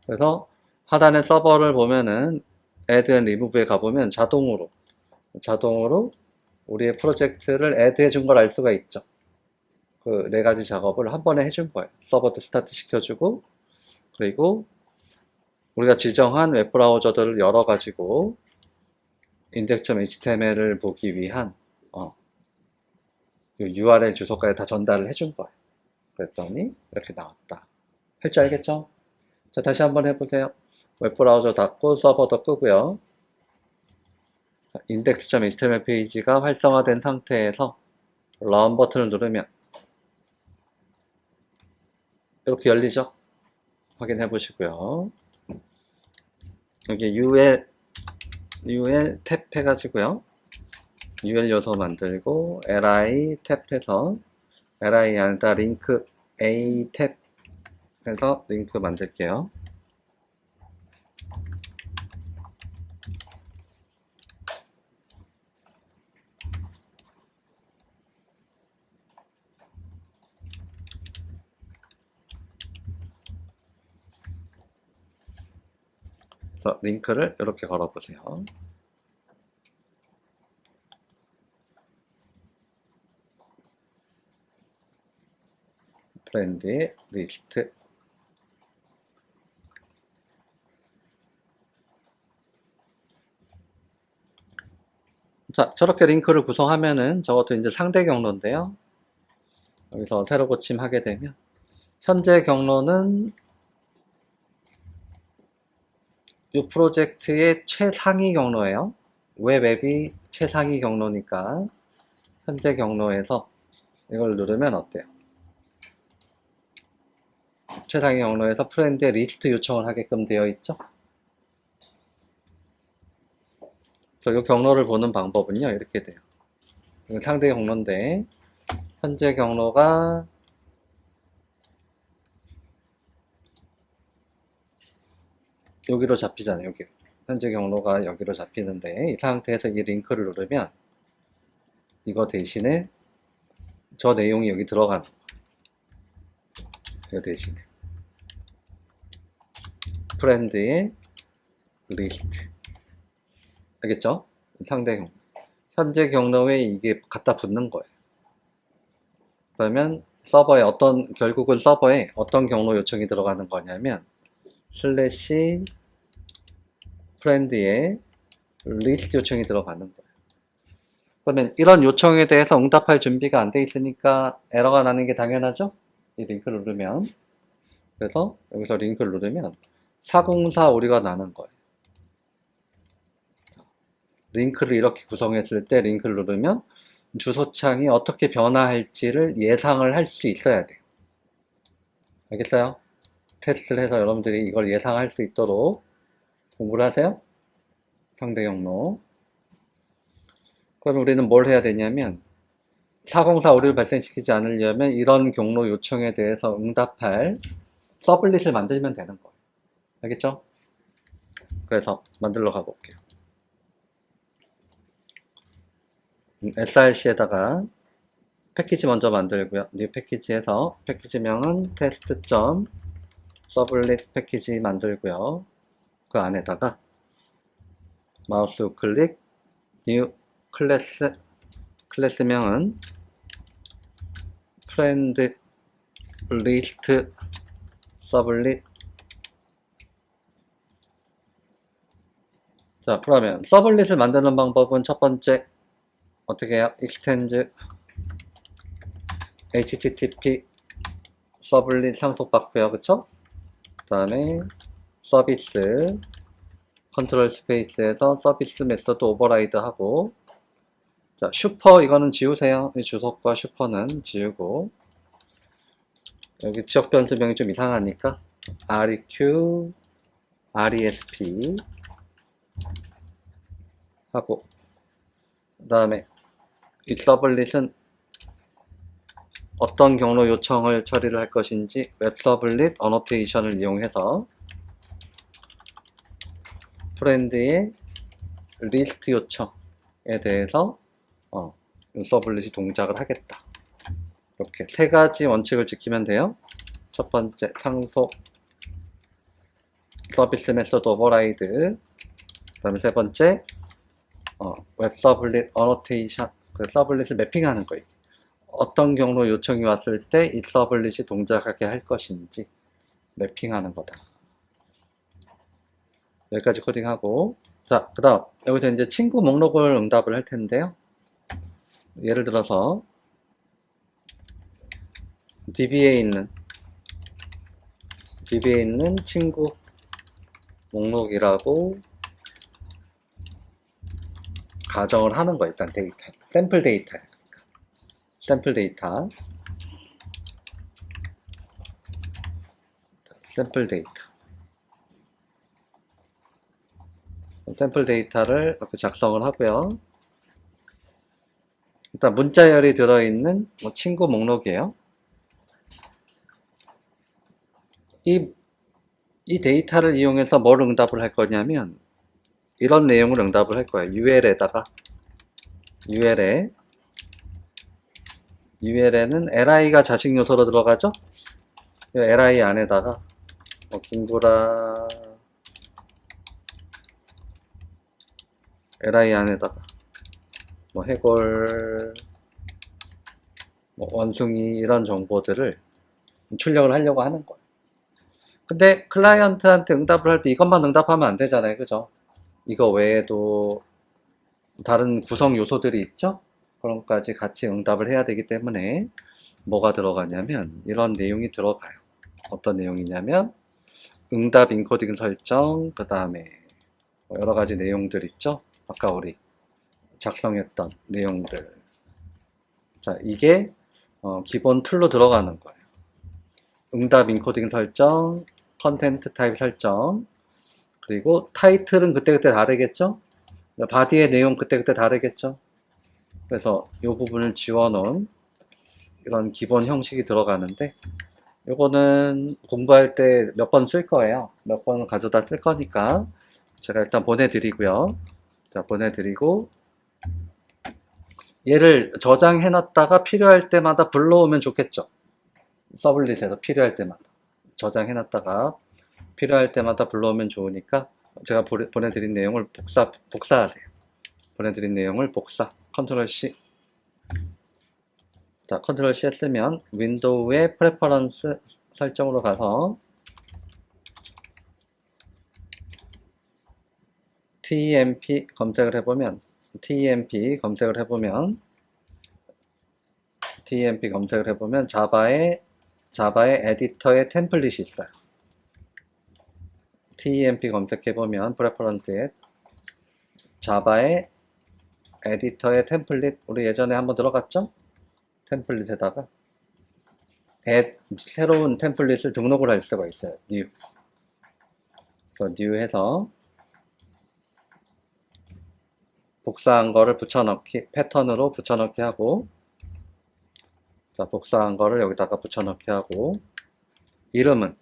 그래서 하단에 서버를 보면은 add and remove에 가보면 자동으로 우리의 프로젝트를 add 해준 걸 알 수가 있죠. 그 네 가지 작업을 한 번에 해준 거예요. 서버도 스타트 시켜주고 그리고 우리가 지정한 웹브라우저들을 열어가지고 index.html을 보기 위한 URL 주소까지 다 전달을 해준 거예요. 그랬더니 이렇게 나왔다. 할 줄 알겠죠? 자, 다시 한번 해보세요. 웹브라우저 닫고 서버도 끄고요. index.html 페이지가 활성화된 상태에서 런 버튼을 누르면 이렇게 열리죠? 확인해 보시고요. 여기 UL 탭 해가지고요. UL 요소 만들고 li 탭해서 li 안에다 링크 a 탭 해서 링크 만들게요. 그래서 링크를 이렇게 걸어보세요. 프렌드의 리스트. 자, 저렇게 링크를 구성하면은 저것도 이제 상대 경로인데요. 여기서 새로 고침하게 되면 현재 경로는 이 프로젝트의 최상위 경로예요. 웹 앱이 최상위 경로니까 현재 경로에서 이걸 누르면 어때요? 최상위 경로에서 프렌드의 리스트 요청을 하게끔 되어 있죠. 그래서 이 경로를 보는 방법은요, 이렇게 돼요. 상대 경로인데 현재 경로가 여기로 잡히잖아요. 여기 현재 경로가 여기로 잡히는데 이 상태에서 이 링크를 누르면 이거 대신에 저 내용이 여기 들어가는 거예요. 이거 대신에 프렌드의 리스트. 알겠죠? 상대 경로. 현재 경로에 이게 갖다 붙는 거예요. 그러면 서버에 결국은 서버에 어떤 경로 요청이 들어가는 거냐면 슬래시 프렌드의 리스트 요청이 들어가는 거예요. 그러면 이런 요청에 대해서 응답할 준비가 안 돼 있으니까 에러가 나는 게 당연하죠? 이 링크를 누르면. 그래서 여기서 링크를 누르면 404 오류가 나는 거예요. 링크를 이렇게 구성했을 때 링크를 누르면 주소창이 어떻게 변화할지를 예상을 할 수 있어야 돼요. 알겠어요? 테스트를 해서 여러분들이 이걸 예상할 수 있도록 공부를 하세요. 상대 경로. 그러면 우리는 뭘 해야 되냐면 404 오류를 발생시키지 않으려면 이런 경로 요청에 대해서 응답할 서블릿을 만들면 되는 거예요. 알겠죠? 그래서 만들러 가볼게요. src에다가 패키지 먼저 만들고요. new 패키지에서 패키지명은 test.sublit 패키지 만들고요. 그 안에다가 마우스 우클릭 new 클래스명은 friend list sublit. 자, 그러면 서블릿을 만드는 방법은 첫 번째 어떻게 해요? extend http 서블릿 상속받고요. 그쵸? 그 다음에 서비스 컨트롤 스페이스에서 서비스 메서드 오버라이드 하고, 자, 슈퍼 이거는 지우세요. 이 주소과 슈퍼는 지우고, 여기 지역 변수명이 좀 이상하니까 req resp 하고, 그 다음에 이 서블릿은 어떤 경로 요청을 처리를 할 것인지 웹 서블릿 어노테이션을 이용해서 프렌드의 리스트 요청에 대해서 서블릿이 동작을 하겠다. 이렇게 세 가지 원칙을 지키면 돼요. 첫 번째 상속 서비스 메서드 오버라이드, 그 다음에 세 번째 웹 서블릿 어노테이션, 그 서블릿을 매핑하는 거예요. 어떤 경로 요청이 왔을 때 이 서블릿이 동작하게 할 것인지 매핑하는 거다. 여기까지 코딩하고, 자, 그 다음 여기서 이제 친구 목록을 응답을 할 텐데요. 예를 들어서 DB에 있는 친구 목록이라고 가정을 하는 거. 일단 데이터 샘플 데이터야. 샘플 데이터 샘플 데이터를 이렇게 작성을 하고요. 일단 문자열이 들어있는 친구 목록이에요. 이 데이터를 이용해서 뭘 응답을 할 거냐면 이런 내용을 응답을 할 거예요. UL에는 li가 자식 요소로 들어가죠. 이 li 안에다가 김구라 li 안에다가 뭐 해골, 뭐 원숭이 이런 정보들을 출력을 하려고 하는 거예요. 근데 클라이언트한테 응답을 할 때 이것만 응답하면 안 되잖아요. 그죠? 이거 외에도 다른 구성 요소들이 있죠? 그런 것까지 같이 응답을 해야 되기 때문에 뭐가 들어가냐면 이런 내용이 들어가요. 어떤 내용이냐면 응답 인코딩 설정, 그 다음에 여러 가지 내용들 있죠? 아까 우리 작성했던 내용들. 자, 이게 기본 툴로 들어가는 거예요. 응답 인코딩 설정, 컨텐트 타입 설정, 그리고 타이틀은 그때그때 다르겠죠? 바디의 내용 그때그때 다르겠죠? 그래서 이 부분을 지워놓은 이런 기본 형식이 들어가는데 요거는 공부할 때 몇 번 쓸 거예요. 몇 번 가져다 쓸 거니까 제가 일단 보내드리고요. 자, 보내드리고 얘를 저장해놨다가 필요할 때마다 불러오면 좋겠죠. 서블릿에서 필요할 때마다 저장해놨다가 필요할 때마다 불러오면 좋으니까 제가 보내드린 내용을 복사하세요. 보내드린 내용을 복사, 컨트롤 C. 자, 컨트롤 C 했으면 윈도우의 프레퍼런스 설정으로 가서 TEMP 검색을 해보면 TEMP 검색을 해보면 자바의 에디터의 템플릿이 있어요. TEMP 검색해보면 프레퍼런스에 자바의 에디터의 템플릿, 우리 예전에 한번 들어갔죠? 템플릿에다가 새로운 템플릿을 등록을 할 수가 있어요. new. 그래서 new 해서 복사한 거를 붙여넣기, 패턴으로 붙여넣기 하고, 자, 복사한 거를 여기다가 붙여넣기 하고, 이름은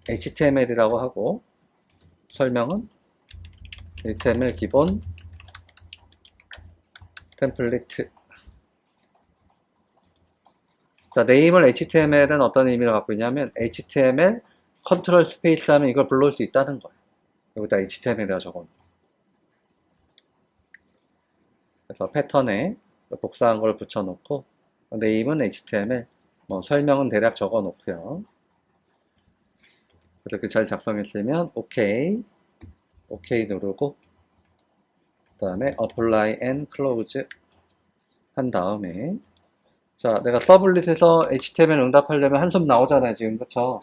HTML이라고 하고, 설명은 HTML 기본 템플릿. 자, 네임을 HTML은 어떤 의미를 갖고 있냐면 HTML 컨트롤 스페이스 하면 이걸 불러올 수 있다는 거예요. 여기다 HTML이라 적어놓은. 그래서 패턴에 복사한 걸 붙여놓고 네임은 HTML, 뭐 설명은 대략 적어놓고요. 이렇게 잘 작성했으면 OK 누르고 그 다음에 Apply and Close 한 다음에 자, 내가 서블릿에서 HTML 응답하려면 한숨 나오잖아요, 지금. 그쵸?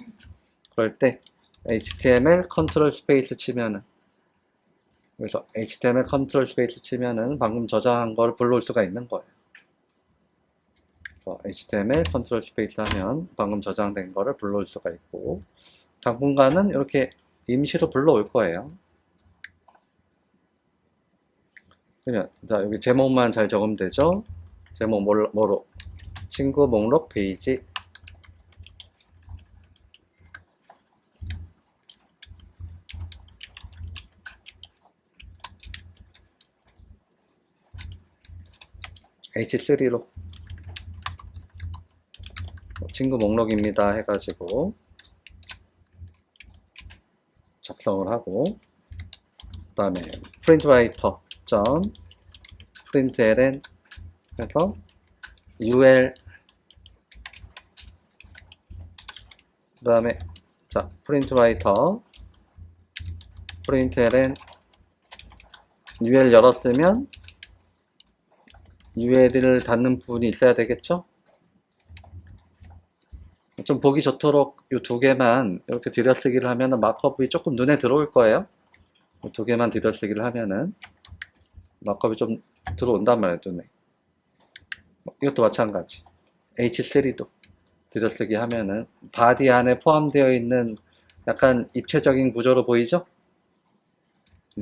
그럴 때 HTML 컨트롤 스페이스 치면은, 그래서 HTML 컨트롤 스페이스 치면은 방금 저장한 걸 불러올 수가 있는 거예요. 그래서 HTML 컨트롤 스페이스 하면 방금 저장된 거를 불러올 수가 있고, 당분간은 이렇게 임시로 불러올 거예요. 그냥 자, 여기 제목만 잘 적으면 되죠? 제목 뭐로? 친구 목록 페이지. H3로 친구 목록입니다 해가지고 작성을 하고, 그 다음에 printwriter println 해서 ul, 그 다음에 자 printwriter println ul 열었으면 UL을 닫는 부분이 있어야 되겠죠? 좀 보기 좋도록 이 두 개만 이렇게 들여쓰기를 하면은 마크업이 조금 눈에 들어올 거예요. 이 두 개만 들여쓰기를 하면은 마크업이 좀 들어온단 말이에요, 눈에. 이것도 마찬가지. H3도 들여쓰기 하면은 바디 안에 포함되어 있는 약간 입체적인 구조로 보이죠?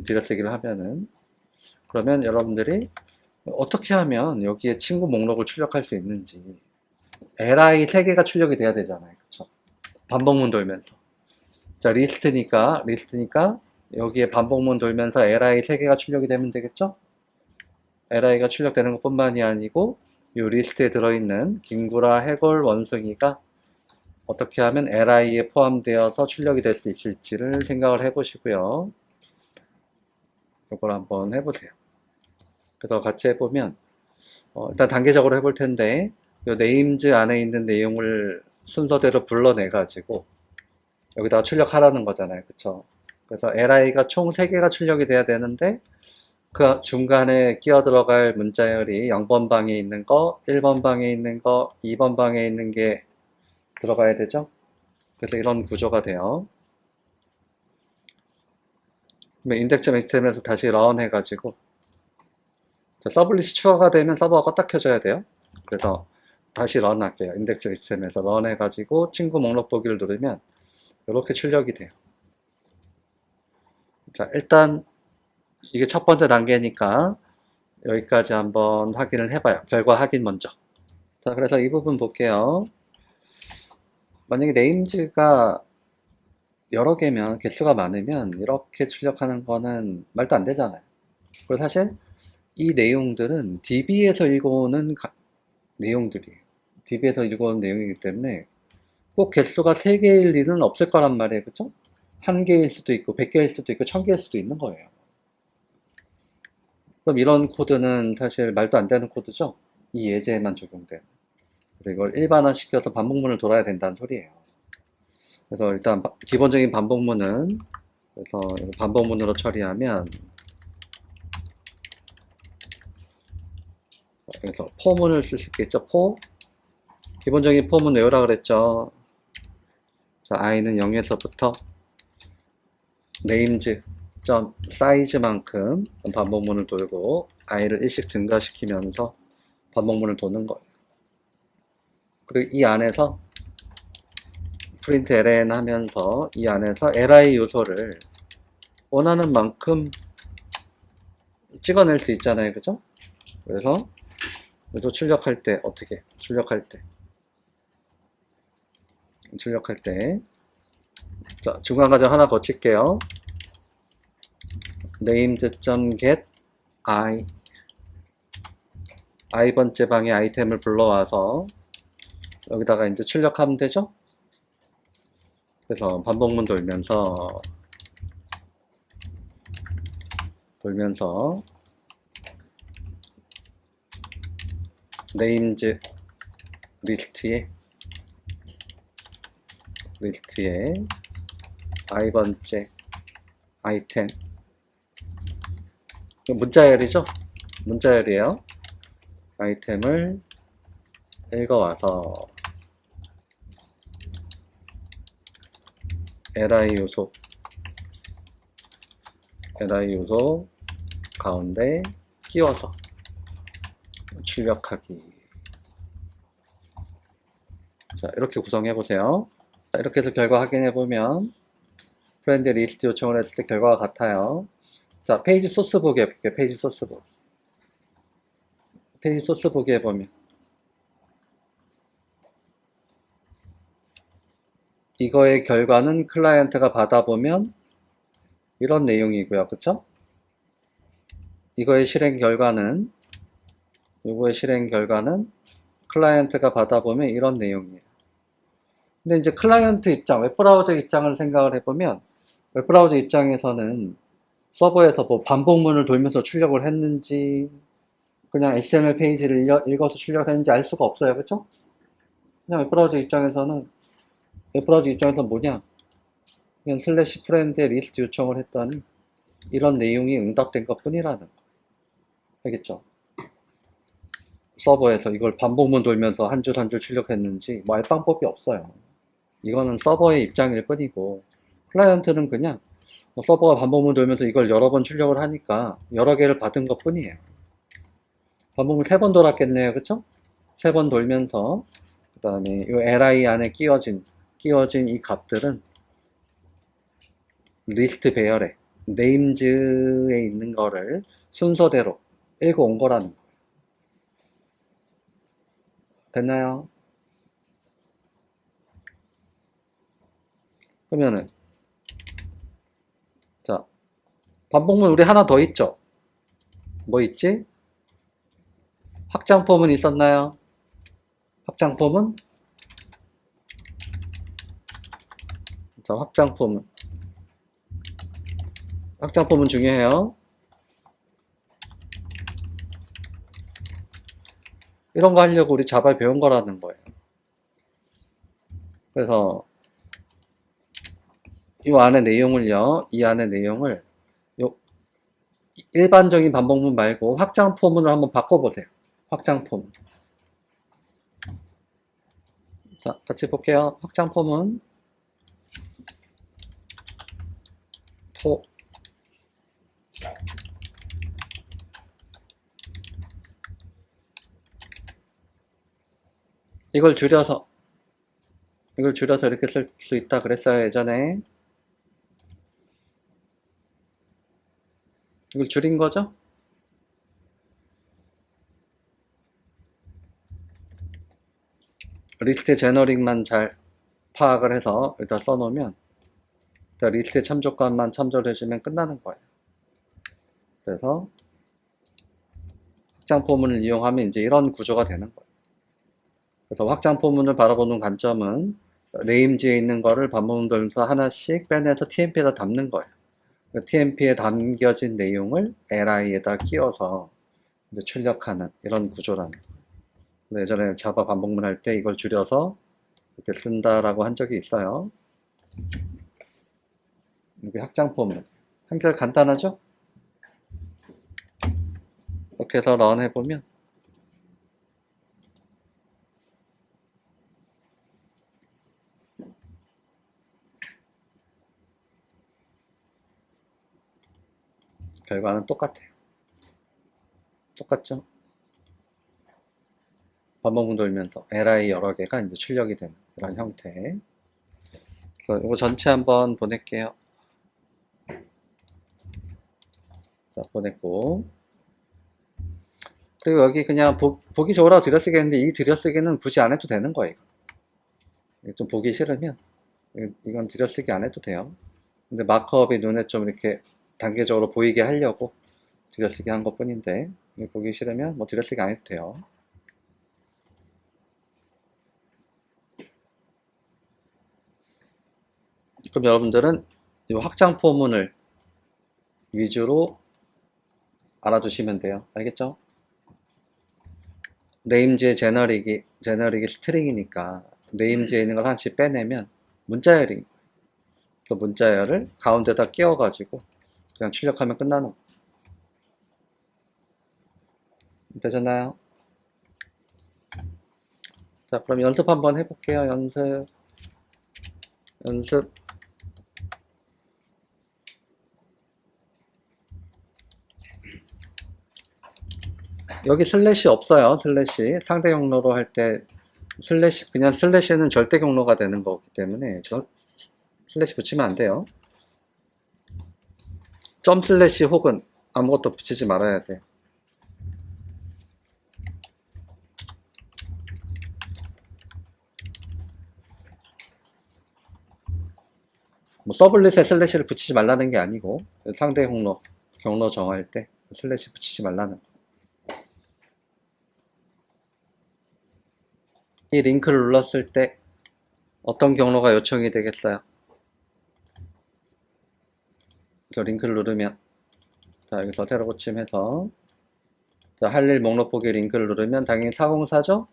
들여쓰기를 하면은. 그러면 여러분들이 어떻게 하면 여기에 친구 목록을 출력할 수 있는지, li 3개가 출력이 돼야 되잖아요. 그쵸? 반복문 돌면서. 자, 리스트니까 여기에 반복문 돌면서 li 3개가 출력이 되면 되겠죠? li가 출력되는 것 뿐만이 아니고 이 리스트에 들어있는 김구라, 해골, 원숭이가 어떻게 하면 li에 포함되어서 출력이 될 수 있을지를 생각을 해 보시고요. 이걸 한번 해보세요. 그래서 같이 해보면 일단 단계적으로 해볼 텐데 이 names 안에 있는 내용을 순서대로 불러내 가지고 여기다가 출력하라는 거잖아요. 그쵸? 그래서 li가 총 3개가 출력이 돼야 되는데 그 중간에 끼어 들어갈 문자열이 0번 방에 있는 거, 1번 방에 있는 거, 2번 방에 있는 게 들어가야 되죠? 그래서 이런 구조가 돼요. index.html에서 다시 run 해가지고 서블릿이 추가가 되면 서버가 껐다 켜져야 돼요. 그래서 다시 run 할게요. index.html에서 run 해가지고 친구 목록 보기를 누르면 이렇게 출력이 돼요. 자, 일단 이게 첫 번째 단계니까 여기까지 한번 확인을 해봐요. 결과 확인 먼저. 자, 그래서 이 부분 볼게요. 만약에 names가 여러 개면, 개수가 많으면 이렇게 출력하는 거는 말도 안 되잖아요. 그리고 사실 이 내용들은 DB에서 읽어오는 내용들이에요. DB에서 읽어오는 내용이기 때문에 꼭 개수가 3개일 일은 없을 거란 말이에요. 그쵸? 1개일 수도 있고 100개일 수도 있고 1000개일 수도 있는 거예요. 그럼 이런 코드는 사실 말도 안 되는 코드죠? 이 예제에만 적용돼요. 그래서 이걸 일반화 시켜서 반복문을 돌아야 된다는 소리예요. 그래서 일단 기본적인 반복문은 그래서 반복문으로 처리하면 그래서 포문을 쓸 수 있겠죠. 기본적인 포문 외우라 그랬죠. 자, i는 0에서부터 names size만큼 반복문을 돌고 i를 1씩 증가시키면서 반복문을 도는 거예요. 그리고 이 안에서 print ln 하면서 이 안에서 li 요소를 원하는 만큼 찍어낼 수 있잖아요. 그죠? 그래서 요소 출력할 때 어떻게 출력할 때 자, 중간 과정 하나 거칠게요. names.get i번째 방에 아이템을 불러와서 여기다가 이제 출력하면 되죠? 그래서 반복문 돌면서 names 리스트에 i번째 아이템 문자열이죠? 문자열이에요. 아이템을 읽어와서 li 요소 가운데 끼워서 출력하기. 자, 이렇게 구성해 보세요. 자, 이렇게 해서 결과 확인해 보면 프렌드 리스트 요청을 했을 때 결과가 같아요. 자, 페이지 소스 보기 해볼게요. 페이지 소스 보기 해보면 이거의 결과는 클라이언트가 받아보면 이런 내용이고요. 그쵸? 이거의 실행 결과는 클라이언트가 받아보면 이런 내용이에요. 근데 이제 클라이언트 입장, 웹브라우저 입장을 생각을 해보면 웹브라우저 입장에서는 서버에서 뭐 반복문을 돌면서 출력을 했는지 그냥 HTML 페이지를 읽어서 출력을 했는지 알 수가 없어요. 그쵸? 그냥 웹브라우저 입장에서는 뭐냐? 그냥 슬래시 프렌드에 리스트 요청을 했더니 이런 내용이 응답된 것 뿐이라는 거. 알겠죠? 서버에서 이걸 반복문 돌면서 한 줄 한 줄 출력했는지 뭐 알 방법이 없어요. 이거는 서버의 입장일 뿐이고 클라이언트는 그냥 서버가 반복문 돌면서 이걸 여러 번 출력을 하니까 여러 개를 받은 것 뿐이에요. 반복문 3번 돌았겠네요. 그쵸? 3번 돌면서 그 다음에 이 li 안에 끼워진 이 값들은 리스트 배열에 names에 있는 거를 순서대로 읽어온 거라는 거예요. 됐나요? 그러면은 자, 반복문 우리 하나 더 있죠? 뭐 있지? 확장폼은 있었나요? 확장폼은 자, 확장포문 중요해요. 이런 거 하려고 우리 자바에 배운 거라는 거예요. 그래서 이 안의 내용을요, 이 안의 내용을 요 일반적인 반복문 말고 확장포문을 한번 바꿔보세요. 확장포문. 자, 같이 볼게요. 확장포문. 포. 이걸 줄여서 이렇게 쓸 수 있다 그랬어요, 예전에. 이걸 줄인 거죠? 리스트 제너릭만 잘 파악을 해서 일단 써놓으면 리스트 참조건만 참조를 해주면 끝나는 거예요. 그래서 확장포문을 이용하면 이제 이런 구조가 되는 거예요. 그래서 확장포문을 바라보는 관점은 네임지에 있는 거를 반복문 돌면서 하나씩 빼내서 TMP에다 담는 거예요. TMP에 담겨진 내용을 LI에다 끼워서 이제 출력하는 이런 구조라는 거예요. 예전에 자바 반복문 할 때 이걸 줄여서 이렇게 쓴다라고 한 적이 있어요. 여기 확장포문. 한결 간단하죠? 이렇게 해서 런 해보면 결과는 똑같아요. 똑같죠? 반복문 돌면서 LI 여러 개가 이제 출력이 되는 이런 형태. 그래서 이거 전체 한번 보낼게요. 자, 보냈고. 그리고 여기 그냥 보기 좋으라고 들여쓰겠는데 이 들여쓰기는 굳이 안 해도 되는 거예요. 좀 보기 싫으면 이건 들여쓰기 안 해도 돼요. 근데 마크업이 눈에 좀 이렇게 단계적으로 보이게 하려고 들여쓰기 한 것 뿐인데 보기 싫으면 뭐 들여쓰기 안 해도 돼요. 그럼 여러분들은 이 확장 포문을 위주로 알아두시면 돼요. 알겠죠? 네임즈의 제너릭이 스트링이니까 네임즈에 있는 걸 하나씩 빼내면 문자열인 거예요. 그래서 문자열을 가운데다 끼워가지고 그냥 출력하면 끝나는 거예요. 되셨나요? 자, 그럼 연습 한번 해볼게요. 연습. 여기 슬래시 없어요. 슬래시. 상대 경로로 할 때 슬래시, 그냥 슬래시는 절대 경로가 되는 거기 때문에 슬래시 붙이면 안 돼요. 점 슬래시 혹은 아무것도 붙이지 말아야 돼요. 뭐 서블릿에 슬래시를 붙이지 말라는 게 아니고 상대 경로 정할 때 슬래시 붙이지 말라는 거. 이 링크를 눌렀을 때 어떤 경로가 요청이 되겠어요? 저 링크를 누르면 자, 여기서 세로 고침해서 할 일 목록 보기 링크를 누르면 당연히 404죠?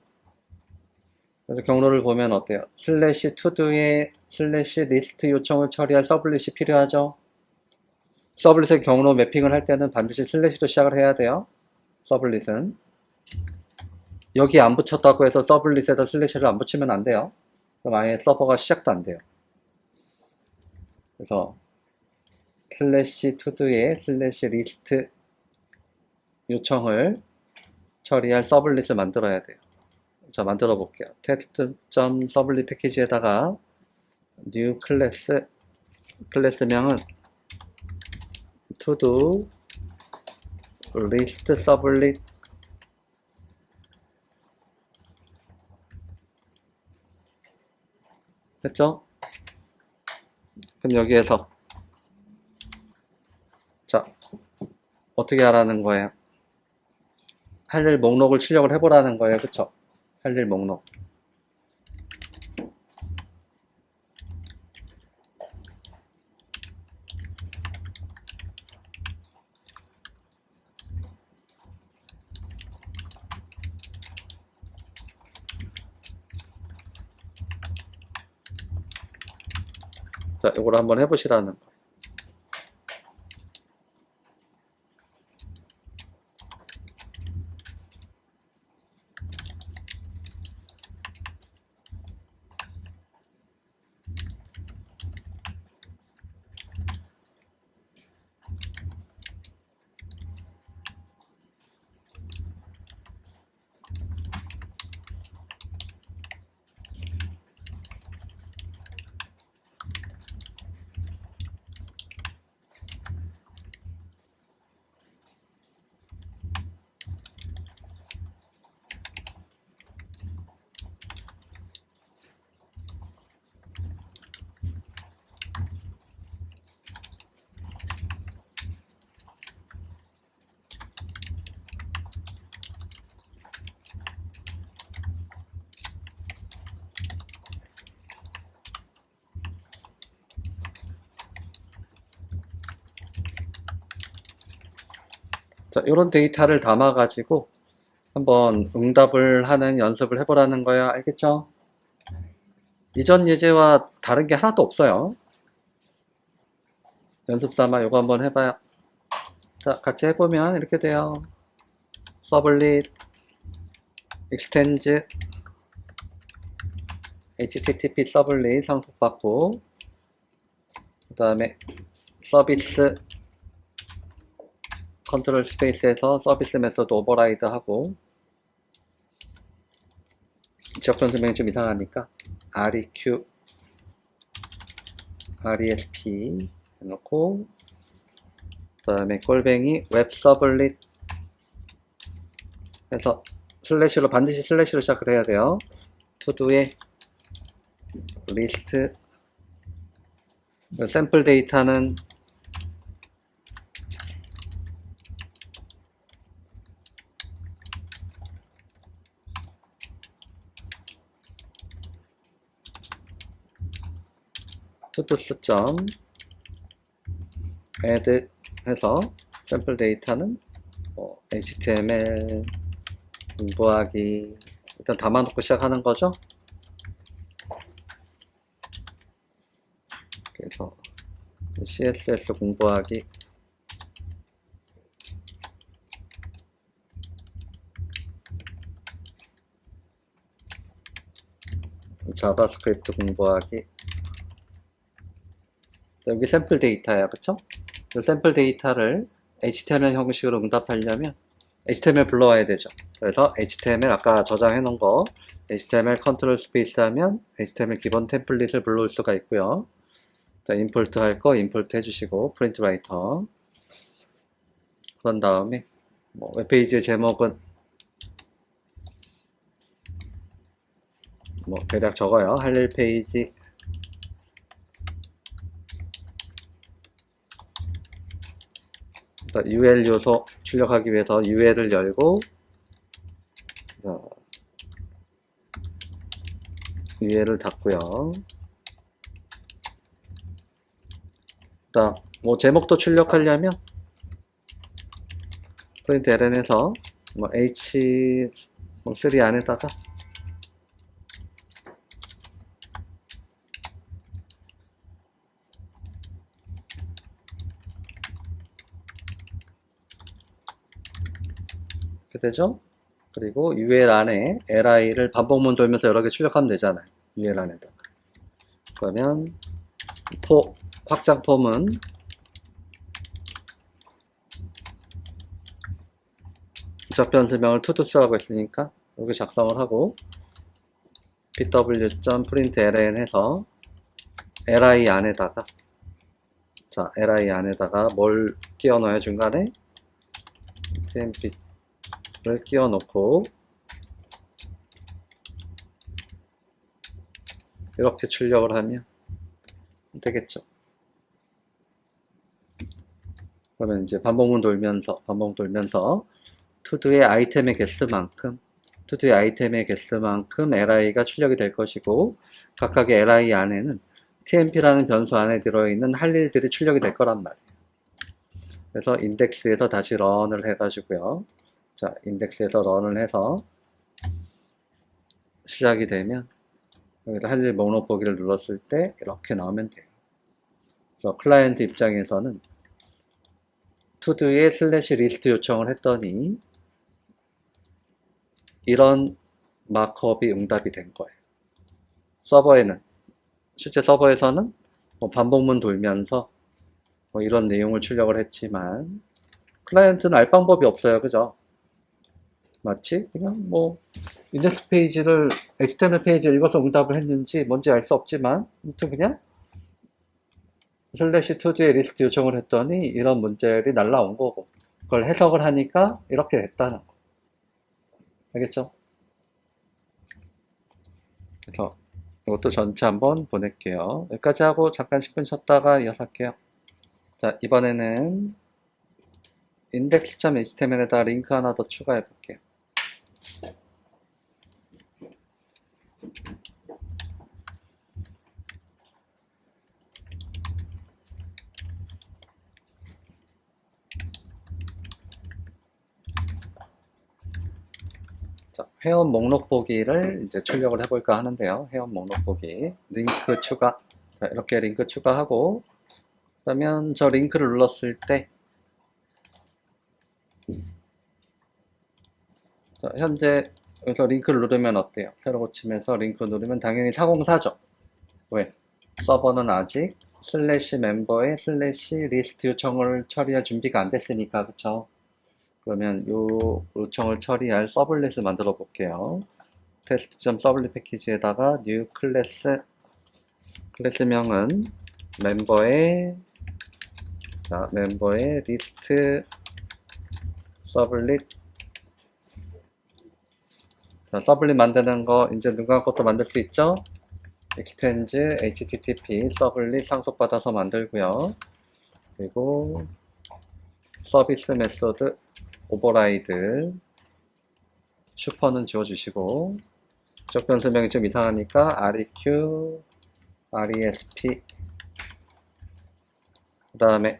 그래서 경로를 보면 어때요? 슬래시 투두에 슬래시 리스트 요청을 처리할 서블릿이 필요하죠? 서블릿의 경로 매핑을 할 때는 반드시 슬래시로 시작을 해야 돼요. 서블릿은 여기 안 붙였다고 해서 서블릿에다 슬래시를 안 붙이면 안 돼요. 그럼 아예 서버가 시작도 안 돼요. 그래서 슬래시 투두에 슬래시 리스트 요청을 처리할 서블릿을 만들어야 돼요. 자, 만들어 볼게요. test.sublit 패키지에다가 new 클래스명은 to-do list sublit 됐죠? 그럼 여기에서 자, 어떻게 하라는 거예요? 할 일 목록을 출력을 해보라는 거예요. 그쵸? 할 일 목록. 자, 이걸 한번 해보시라는 거. 자, 이런 데이터를 담아가지고 한번 응답을 하는 연습을 해보라는 거야. 알겠죠? 이전 예제와 다른 게 하나도 없어요. 연습 삼아 이거 한번 해봐요. 자, 같이 해보면 이렇게 돼요. 서블릿, 익스텐즈, HTTP 서블릿 상속받고, 그 다음에 서비스, 컨트롤 스페이스에서 서비스 메서드 오버라이드 하고, 지역전 설명이 좀 이상하니까 REQ, RESP 해놓고, 그 다음에 골뱅이 웹 서블릿 해서 슬래시로 반드시 슬래시로 시작을 해야 돼요. 투두에 리스트, 샘플 데이터는 투두스 점 add 해서 샘플 데이터는 HTML 공부하기 일단 담아놓고 시작하는 거죠. 그래서 CSS 공부하기 자바스크립트 공부하기 여기 샘플 데이터야, 그쵸? 이 샘플 데이터를 HTML 형식으로 응답하려면 HTML 불러와야 되죠. 그래서 HTML 아까 저장해 놓은 거 HTML 컨트롤 스페이스 하면 HTML 기본 템플릿을 불러올 수가 있고요. 임포트 할 거 임포트 해주시고 프린트 라이터 그런 다음에 웹페이지의 제목은 대략 적어요. 할 일 페이지 UL 요소 출력하기 위해서 UL을 열고 UL을 닫고요. 그다음 제목도 출력하려면 프린트 ln에서 h3 안에다가 이렇게 되죠? 그리고 UL 안에 li를 반복문 돌면서 여러 개 출력하면 되잖아요. UL 안에다가. 그러면 확장 폼은 접변 설명을 투두스라고 했으니까 여기 작성을 하고 pw.println 해서 li 안에다가 li 안에다가 뭘 끼워 넣어요? 중간에 temp를 끼워 놓고 이렇게 출력을 하면 되겠죠. 그러면 이제 반복문 돌면서 투두의 아이템의 개수만큼 li가 출력이 될 것이고 각각의 li 안에는 tmp라는 변수 안에 들어있는 할 일들이 출력이 될 거란 말이에요. 그래서 인덱스에서 다시 런을 해가지고요. 자, 인덱스에서 런을 해서 시작이 되면 여기다 할 일 목록 보기를 눌렀을 때 이렇게 나오면 돼요. 그래서 클라이언트 입장에서는 to도에 슬래시 리스트 요청을 했더니 이런 마크업이 응답이 된 거예요. 서버에는, 실제 서버에서는 뭐 반복문 돌면서 뭐 이런 내용을 출력을 했지만 클라이언트는 알 방법이 없어요. 그죠? 마치 그냥 뭐 인덱스 페이지를 HTML 페이지를 읽어서 응답을 했는지 뭔지 알 수 없지만 아무튼 그냥 슬래시 투지에 리스트 요청을 했더니 이런 문제들이 날라온 거고 그걸 해석을 하니까 이렇게 됐다는 거. 알겠죠? 그래서 이것도 전체 한번 보낼게요. 여기까지 하고 잠깐 10분 쉬었다가 이어서 할게요. 자, 이번에는 index.html에다 링크 하나 더 추가해 볼게요. 자, 회원 목록 보기를 이제 출력을 해볼까 하는데요. 회원 목록 보기 링크 추가. 자, 이렇게 링크 추가하고 그러면 저 링크를 눌렀을 때 자, 현재 여기서 링크를 누르면 어때요? 새로 고침해서 링크 누르면 당연히 404죠. 왜? 서버는 아직 슬래시 멤버의 슬래시 리스트 요청을 처리할 준비가 안 됐으니까 그쵸? 그러면 요 요청을 처리할 서블릿을 만들어 볼게요. 테스트.서블릿 패키지에다가 new 클래스 클래스명은 멤버의 리스트 서블릿. 자, 서블릿 만드는 거 이제 눈 감고 또 만들 수 있죠? extend http 서블릿 상속받아서 만들고요. 그리고 서비스 메소드 오버라이드 슈퍼는 지워주시고 적변 설명이 좀 이상하니까 req resp 그 다음에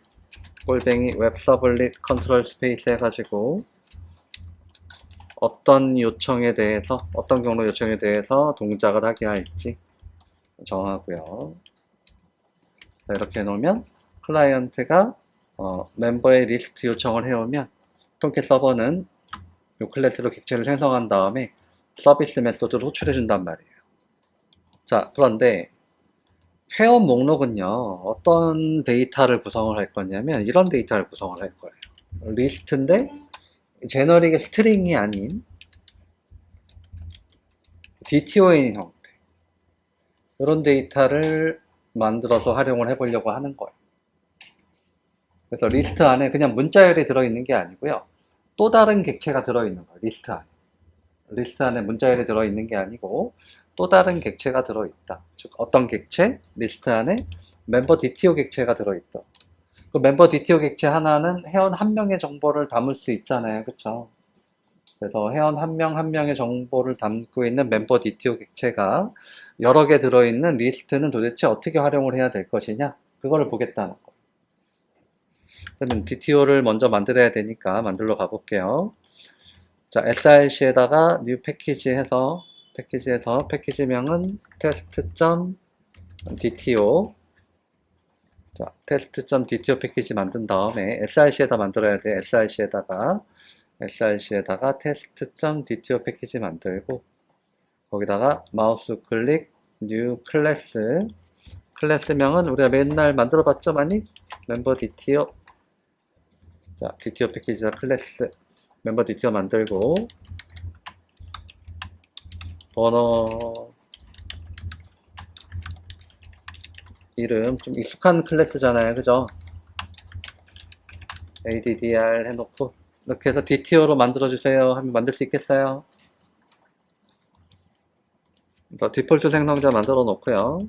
골뱅이 웹 서블릿 컨트롤 스페이스 해가지고 어떤 요청에 대해서 어떤 경로 요청에 대해서 동작을 하게 할지 정하고요. 자, 이렇게 해놓으면 클라이언트가 멤버의 리스트 요청을 해오면 톰캣 서버는 이 클래스로 객체를 생성한 다음에 서비스 메소드를 호출해 준단 말이에요. 자, 그런데 회원 목록은요, 어떤 데이터를 구성을 할 거냐면 이런 데이터를 구성을 할 거예요. 리스트인데 제너릭의 스트링이 아닌 DTO인 형태, 이런 데이터를 만들어서 활용을 해보려고 하는 거예요. 그래서 리스트 안에 그냥 문자열이 들어있는 게 아니고요, 또 다른 객체가 들어있는 거예요. 리스트 안에. 리스트 안에 문자열이 들어있는 게 아니고 또 다른 객체가 들어있다. 즉 어떤 객체? 리스트 안에 멤버 DTO 객체가 들어있다. 그 멤버 DTO 객체 하나는 회원 한 명의 정보를 담을 수 있잖아요. 그쵸? 그래서 회원 한 명 한 명의 정보를 담고 있는 멤버 DTO 객체가 여러 개 들어있는 리스트는 도대체 어떻게 활용을 해야 될 것이냐? 그거를 보겠다는 거예요. 그러면 DTO를 먼저 만들어야 되니까 만들러 가볼게요. 자, src에다가 new 패키지 해서 패키지명은 test.dto. 자, test.dto 패키지 만든 다음에 src에다 만들어야 돼. src에다가 test.dto 패키지 만들고 거기다가 마우스 클릭 new 클래스명은 우리가 맨날 만들어 봤죠 많이? 멤버 DTO. 자, DTO 패키지다 클래스 멤버 DTO 만들고 번호 이름 좀 익숙한 클래스잖아요. 그죠? addr 해놓고 이렇게 해서 DTO로 만들어주세요 하면 만들 수 있겠어요? 그래서 디폴트 생성자 만들어 놓고요.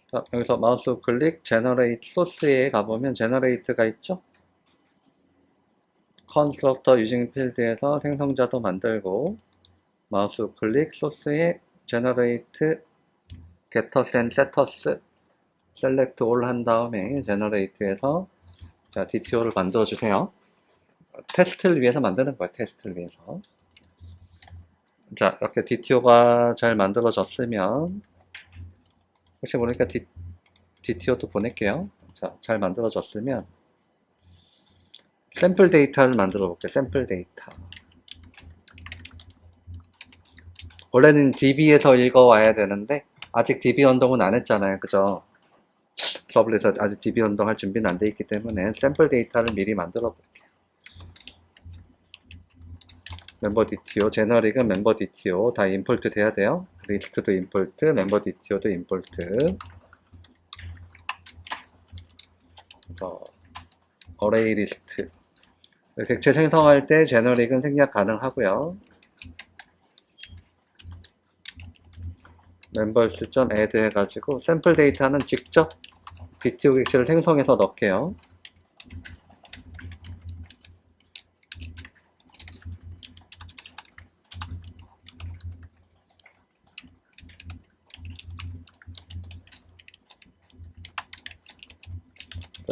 자, 여기서 마우스 클릭 generate source에 가보면 generate가 있죠? constructor using 필드에서 생성자도 만들고 마우스 클릭 소스에 generate getters and setters select all 한 다음에 generate에서 자, DTO를 만들어 주세요. 테스트를 위해서 만드는 거예요. 테스트를 위해서. 자, 이렇게 DTO가 잘 만들어졌으면, 혹시 모르니까 DTO도 보낼게요. 자, 잘 만들어졌으면, 샘플 데이터를 만들어 볼게요. 샘플 데이터. 원래는 DB에서 읽어와야 되는데, 아직 DB 언동은 안 했잖아요. 그죠? 서블에서 아직 DB 언동 할 준비는 안 돼 있기 때문에, 샘플 데이터를 미리 만들어 볼게요. 멤버 DTO, 제너릭은 멤버 DTO 다 임포트 돼야 돼요. 리스트도 임포트, 멤버 DTO도 임포트. 그래서 어레이 리스트. 객체 생성할 때 제너릭은 생략 가능하고요. 멤버스.add 해가지고 샘플 데이터는 직접 DTO 객체를 생성해서 넣을게요.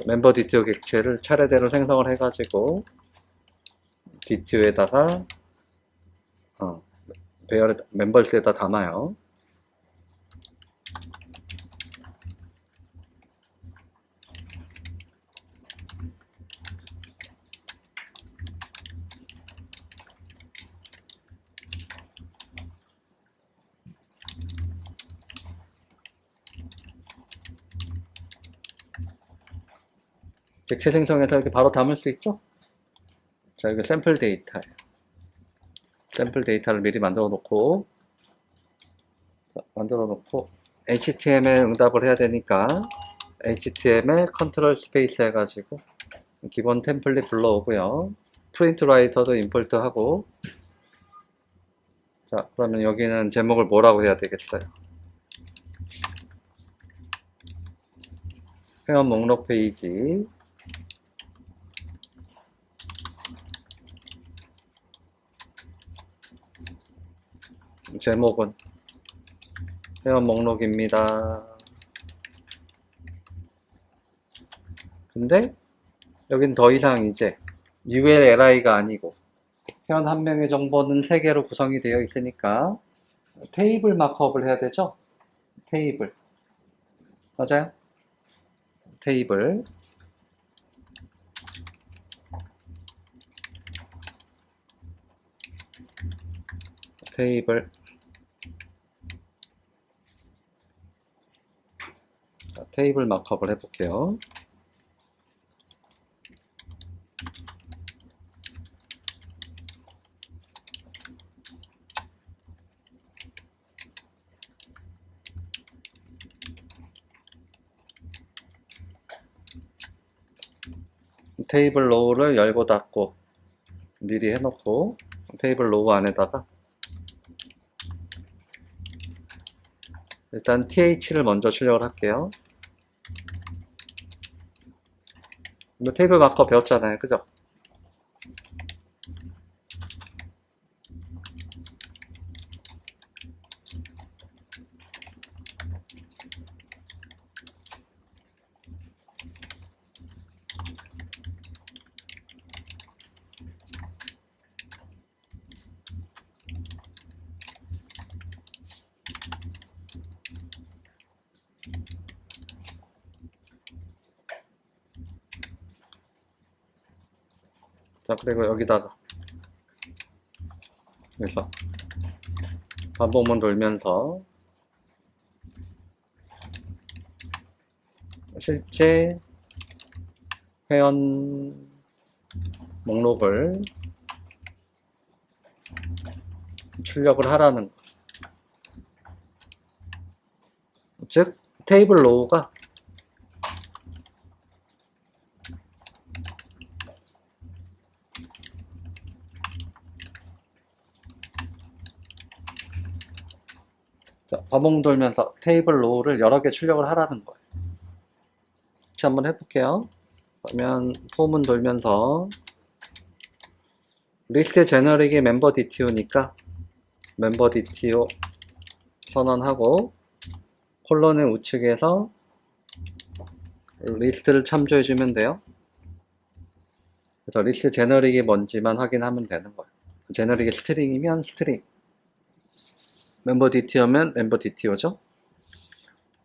멤버 DTO 객체를 차례대로 생성을 해가지고 DTO에다가 배열에 멤버스에다 담아요. 객체 생성해서 이렇게 바로 담을 수 있죠? 자, 이거 샘플 데이터예요. 샘플 데이터를 미리 만들어 놓고 HTML 응답을 해야 되니까 HTML 컨트롤 스페이스 해가지고 기본 템플릿 불러오고요. 프린트 라이터도 임포트 하고, 자, 그러면 여기는 제목을 뭐라고 해야 되겠어요? 회원 목록 페이지. 제목은 회원 목록입니다. 근데 여긴 더 이상 이제 ULLI가 아니고 회원 한 명의 정보는 3개로 구성이 되어 있으니까 테이블 마크업을 해야 되죠? 테이블. 맞아요? 테이블. 테이블. 자, 테이블 마크업을 해볼게요. 테이블 로우를 열고 닫고 미리 해놓고 테이블 로우 안에다가 일단 th를 먼저 출력을 할게요. 이거 테이블 마크업 배웠잖아요. 그죠? 자, 그리고 여기다가 그래서 반복문 돌면서 실제 회원 목록을 출력을 하라는 거. 즉 테이블 로우가 자, 반복 돌면서 테이블 로우를 여러 개 출력을 하라는 거예요. 같이 한번 해볼게요. 그러면 폼은 돌면서 리스트 제너릭이 멤버 DTO니까 멤버 DTO 선언하고 콜론의 우측에서 리스트를 참조해주면 돼요. 그래서 리스트 제너릭이 뭔지만 확인하면 되는 거예요. 제너릭이 스트링이면 스트링, 멤버 DTO면 멤버 DTO죠.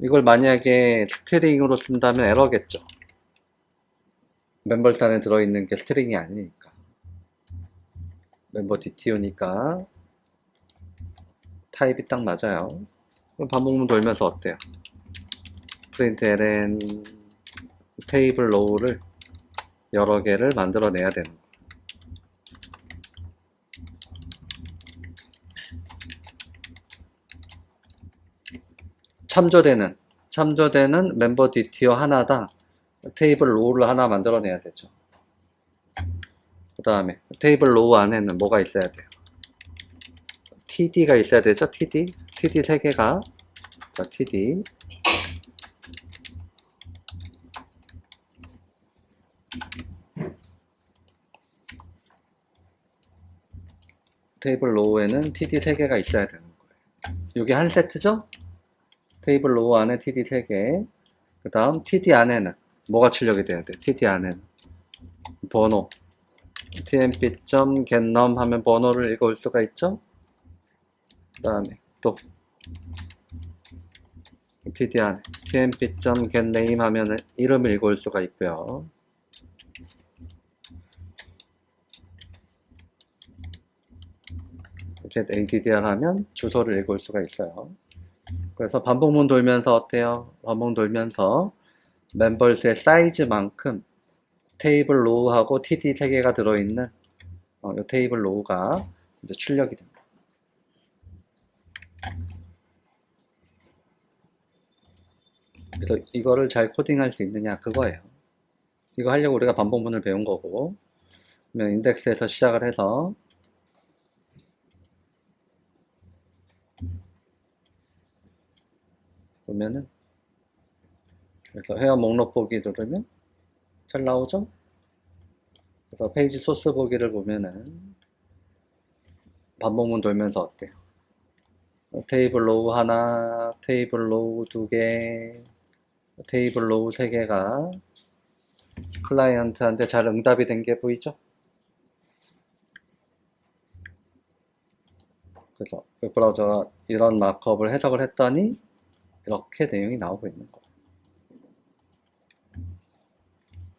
이걸 만약에 스트링으로 쓴다면 에러겠죠. 멤버스 안에 들어있는 게 스트링이 아니니까. 멤버 DTO니까 타입이 딱 맞아요. 그럼 반복문 돌면서 어때요? 프린트 ln 테이블 로우를 여러 개를 만들어내야 되는 거예요. 참조되는 멤버 DTO 하나당 테이블 로우를 하나 만들어내야 되죠. 그 다음에 테이블 로우 안에는 뭐가 있어야 돼요? TD가 있어야 되죠. TD 3개가. 자, TD 테이블 로우에는 TD 3개가 있어야 되는 거예요. 이게 한 세트죠? 테이블 로우 안에 TD 3개. 그 다음 TD 안에는 뭐가 출력이 돼야 돼? TD 안에는 번호 tmp.getNum 하면 번호를 읽어올 수가 있죠? 그 다음에 또 TD 안에 tmp.getName 하면 이름을 읽어올 수가 있고요. getaddr 하면 주소를 읽을 수가 있어요. 그래서 반복문 돌면서 어때요? 반복 돌면서 멤버스의 사이즈만큼 테이블 로우하고 TD 3개가 들어있는 이 테이블 로우가 이제 출력이 됩니다. 그래서 이거를 잘 코딩할 수 있느냐 그거예요. 이거 하려고 우리가 반복문을 배운 거고, 그러면 인덱스에서 시작을 해서 보면은, 그래서 회원 목록 보기 누르면 잘 나오죠? 그래서 페이지 소스 보기를 보면은 반복문 돌면서 어때요? 테이블 로우 하나, 테이블 로우 2개, 테이블 로우 3개가 클라이언트한테 잘 응답이 된 게 보이죠? 그래서 웹브라우저가 이런 마크업을 해석을 했더니 이렇게 내용이 나오고 있는 거예요.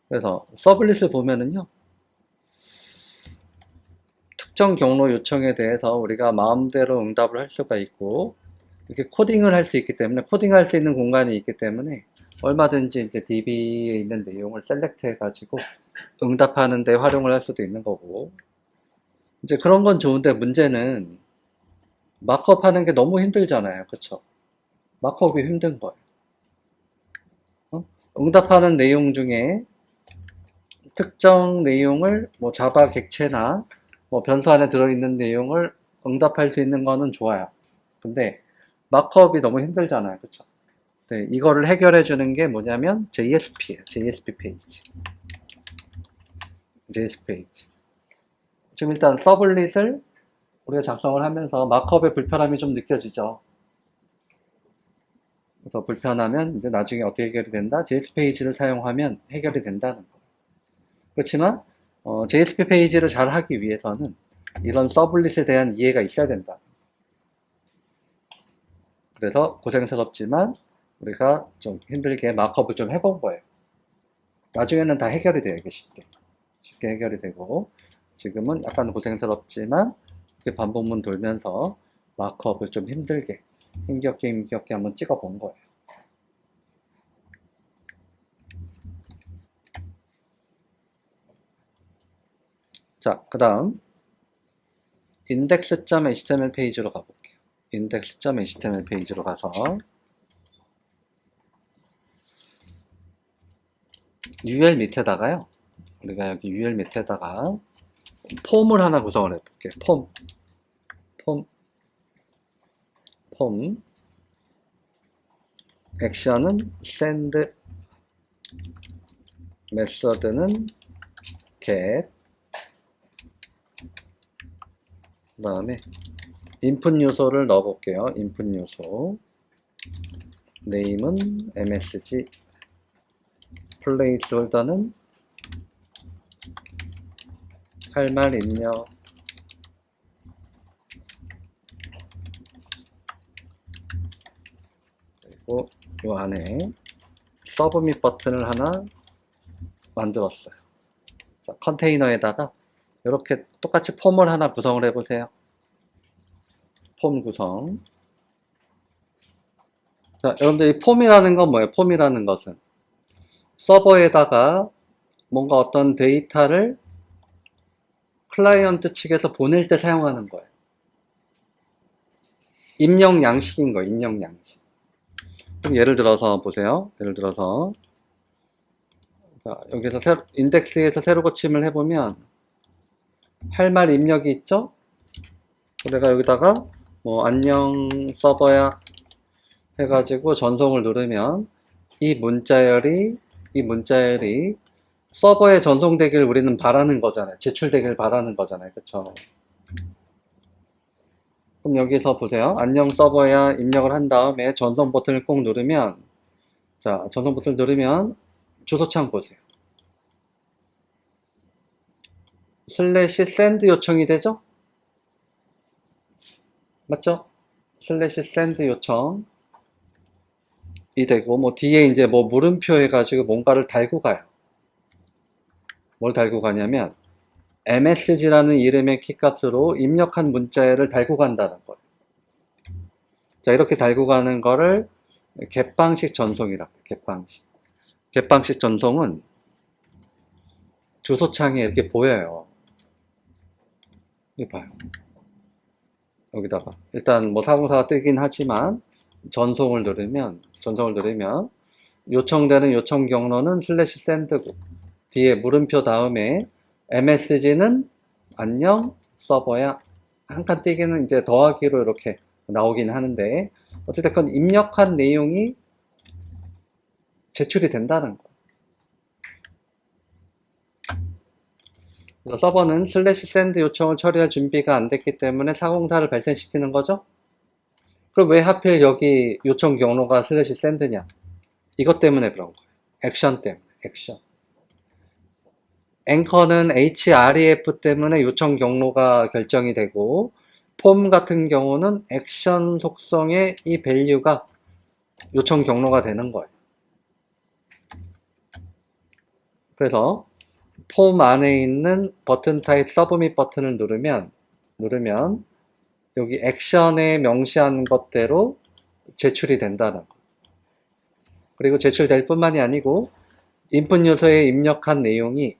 그래서 서블릿을 보면은요, 특정 경로 요청에 대해서 우리가 마음대로 응답을 할 수가 있고, 이렇게 코딩을 할 수 있기 때문에, 코딩할 수 있는 공간이 있기 때문에 얼마든지 이제 DB에 있는 내용을 셀렉트 해가지고 응답하는 데 활용을 할 수도 있는 거고, 이제 그런 건 좋은데 문제는 마크업 하는 게 너무 힘들잖아요. 그쵸? 마크업이 힘든 거예요. 응답하는 내용 중에 특정 내용을 뭐 자바 객체나 뭐 변수 안에 들어있는 내용을 응답할 수 있는 거는 좋아요. 근데 마크업이 너무 힘들잖아요. 그쵸? 네, 이거를 해결해 주는 게 뭐냐면 JSP예요. JSP 페이지. JSP 페이지. 지금 일단 서블릿을 우리가 작성을 하면서 마크업의 불편함이 좀 느껴지죠. 그래서 불편하면 이제 나중에 어떻게 해결이 된다? JSP 페이지를 사용하면 해결이 된다는 거예요. 그렇지만 JSP 페이지를 잘 하기 위해서는 이런 서블릿에 대한 이해가 있어야 된다. 그래서 고생스럽지만 우리가 좀 힘들게 마크업을 좀 해본 거예요. 나중에는 다 해결이 돼요. 이게 쉽게 해결이 되고, 지금은 약간 고생스럽지만 반복문 돌면서 마크업을 좀 힘들게 힘겹게 한번 찍어본 거예요. 자, 그 다음 index.html 페이지로 가볼게요. index.html 페이지로 가서 UL 밑에다가요, 우리가 여기 UL 밑에다가 폼을 하나 구성을 해볼게요. 폼 액션은 send, 메서드는 get, 그 다음에 인풋 요소를 넣어볼게요. 인풋 요소 name은 msg, 플레이스홀더는 할 말 입력. 그리고 요 안에 서브밋 버튼을 하나 만들었어요. 자, 컨테이너에다가 이렇게 똑같이 폼을 하나 구성을 해보세요. 폼 구성. 자, 여러분들 이 폼이라는 건 뭐예요? 폼이라는 것은 서버에다가 뭔가 어떤 데이터를 클라이언트 측에서 보낼 때 사용하는 거예요. 입력 양식인 거예요. 입력 양식. 그럼 예를 들어서 보세요. 예를 들어서 자, 여기서 인덱스에서 새로 고침을 해보면 할 말 입력이 있죠? 내가 여기다가 뭐 안녕 서버야 해가지고 전송을 누르면 이 문자열이 서버에 전송되길 우리는 바라는 거잖아요. 제출되길 바라는 거잖아요. 그쵸? 그럼 여기서 보세요. 안녕 서버야 입력을 한 다음에 전송 버튼을 꼭 누르면 자, 전송 버튼을 누르면 주소창 보세요. 슬래시 샌드 요청이 되죠? 맞죠? 슬래시 샌드 요청이 되고 뭐 뒤에 이제 뭐 물음표 해가지고 뭔가를 달고 가요. 뭘 달고 가냐면 msg라는 이름의 키값으로 입력한 문자열을 달고 간다는 거예요. 자, 이렇게 달고 가는 거를 갯방식 전송이라고 해요. 갯방식 전송은 주소창에 이렇게 보여요. 이거 봐요. 여기다가 일단 뭐 404가 뜨긴 하지만 전송을 누르면 요청되는 요청 경로는 슬래시 샌드고 뒤에 물음표 다음에 msg는 안녕 서버야 한 칸 띄기는 이제 더하기로 이렇게 나오긴 하는데 어쨌든 입력한 내용이 제출이 된다는 거. 그래서 서버는 슬래시 샌드 요청을 처리할 준비가 안 됐기 때문에 404를 발생시키는 거죠. 그럼 왜 하필 여기 요청 경로가 슬래시 샌드냐? 이것 때문에 그런 거예요. 액션 때문에. 액션. 앵커는 href 때문에 요청 경로가 결정이 되고 폼 같은 경우는 액션 속성의 이 밸류가 요청 경로가 되는 거예요. 그래서 폼 안에 있는 버튼 타입 서브밋 버튼을 누르면 여기 액션에 명시한 것대로 제출이 된다는 거. 그리고 제출될 뿐만이 아니고 인풋 요소에 입력한 내용이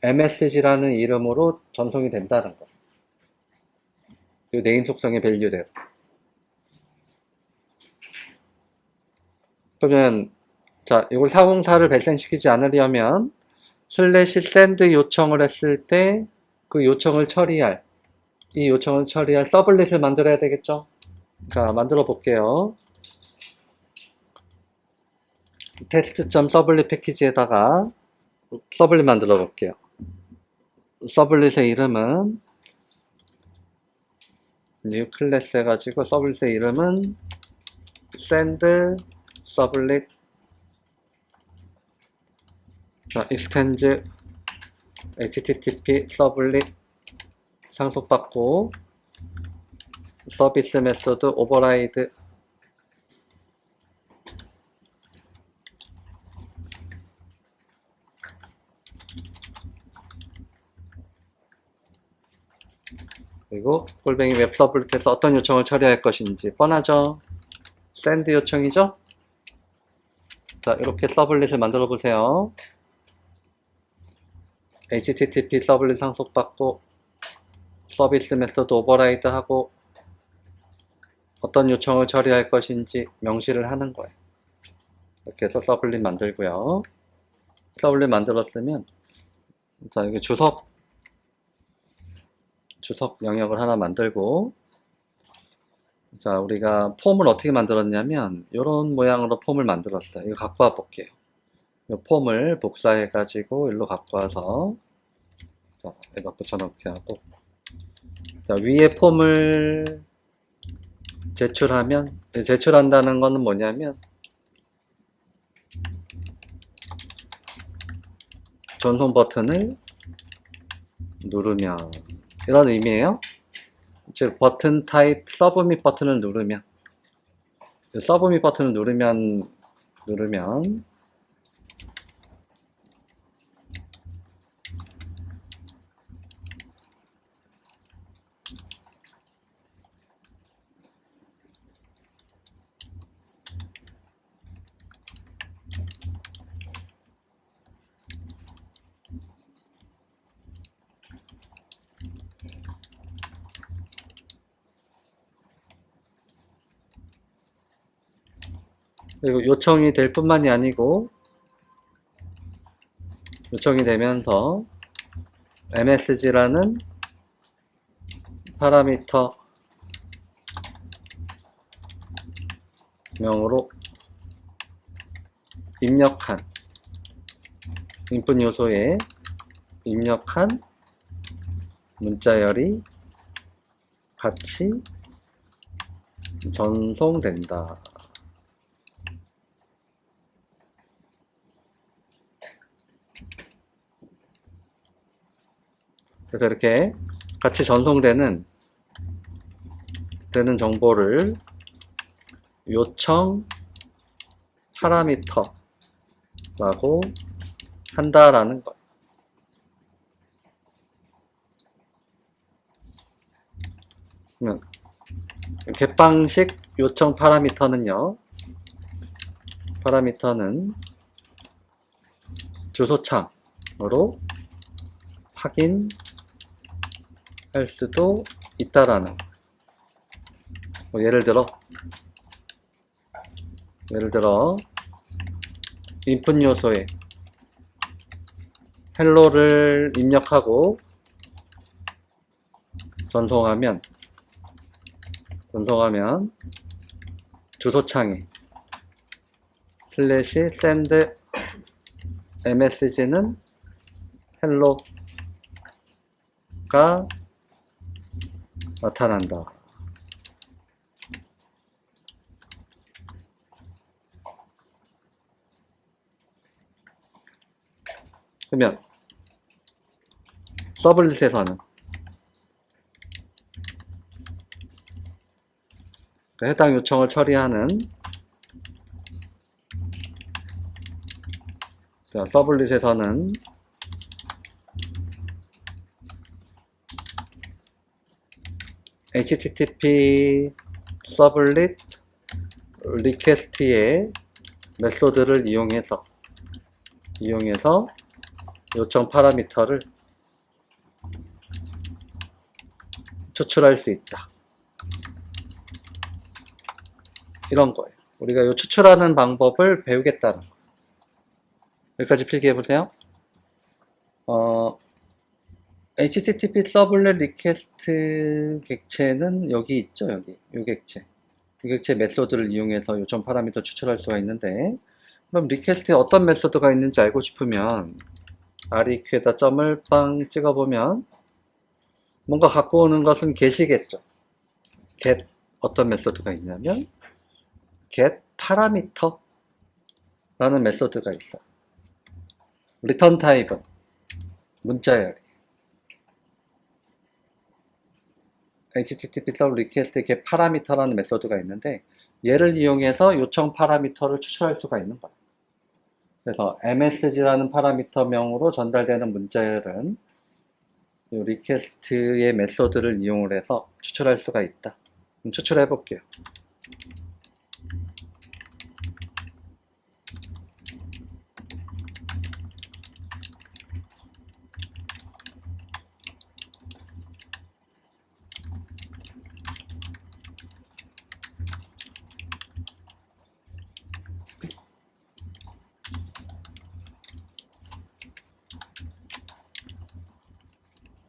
msg라는 이름으로 전송이 된다는 거. 이 네임 속성의 밸류대로. 그러면 자, 이걸 404를 발생시키지 않으려면 슬래시 샌드 요청을 했을 때 그 요청을 처리할 서블릿을 만들어야 되겠죠? 자, 만들어 볼게요. test.서블릿 패키지에다가 서블릿 만들어 볼게요. 서블릿의 이름은 new 클래스 해가지고 서블릿의 이름은 send 서블릿 자, extend http 서블릿 상속받고 서비스 메소드 오버라이드 그리고 골뱅이 웹 서블릿에서 어떤 요청을 처리할 것인지 뻔하죠? send 요청이죠? 자, 이렇게 서블릿을 만들어 보세요. http 서블릿 상속받고 서비스 메소드 오버라이드 하고 어떤 요청을 처리할 것인지 명시를 하는 거예요. 이렇게 해서 서블릿 만들고요. 서블릿 만들었으면 자, 여기 주석 영역을 하나 만들고 자, 우리가 폼을 어떻게 만들었냐면 이런 모양으로 폼을 만들었어요. 이거 갖고 와 볼게요. 이 폼을 복사해 가지고 일로 갖고 와서 자, 이거 붙여넣기 하고 자, 위에 폼을 제출한다는 거는 뭐냐면 전송 버튼을 누르면 이런 의미예요. 즉 버튼 타입 서브밋 버튼을 누르면 서브밋 버튼을 누르면 그리고 요청이 될 뿐만이 아니고 요청이 되면서 msg라는 파라미터 명으로 입력한 인풋 요소에 입력한 문자열이 같이 전송된다. 그래서 이렇게 같이 전송되는 정보를 요청 파라미터라고 한다라는 거예요. 그러면 갯방식 요청 파라미터는 주소창으로 확인할 수도 있다라는 거예요. 예를 들어 인풋 요소에 헬로를 입력하고 전송하면 주소창에 /send msg는 헬로가 나타난다. 그러면 서블릿에서는 해당 요청을 처리하는 서블릿에서는 http 서블릿 리퀘스트의 메소드를 이용해서 요청 파라미터를 추출할 수 있다. 이런 거예요. 우리가 이 추출하는 방법을 배우겠다는 거예요. 여기까지 필기해 보세요. http 서블렛 리퀘스트 객체는 여기 있죠. 여기 이 객체. 이 객체 메소드를 이용해서 요청 파라미터 추출할 수가 있는데, 그럼 리퀘스트에 어떤 메소드가 있는지 알고 싶으면 req에다 점을 빵 찍어보면 뭔가 갖고 오는 것은 get이겠죠. get 어떤 메소드가 있냐면 get 파라미터 라는 메소드가 있어. 리턴 타입은 문자열이 http 서브 리퀘스트에 get 파라미터라는 메소드가 있는데, 얘를 이용해서 요청 파라미터를 추출할 수가 있는 거예요. 그래서 msg라는 파라미터 명으로 전달되는 문자열은 이 리퀘스트의 메소드를 이용을 해서 추출할 수가 있다. 그럼 추출해 볼게요.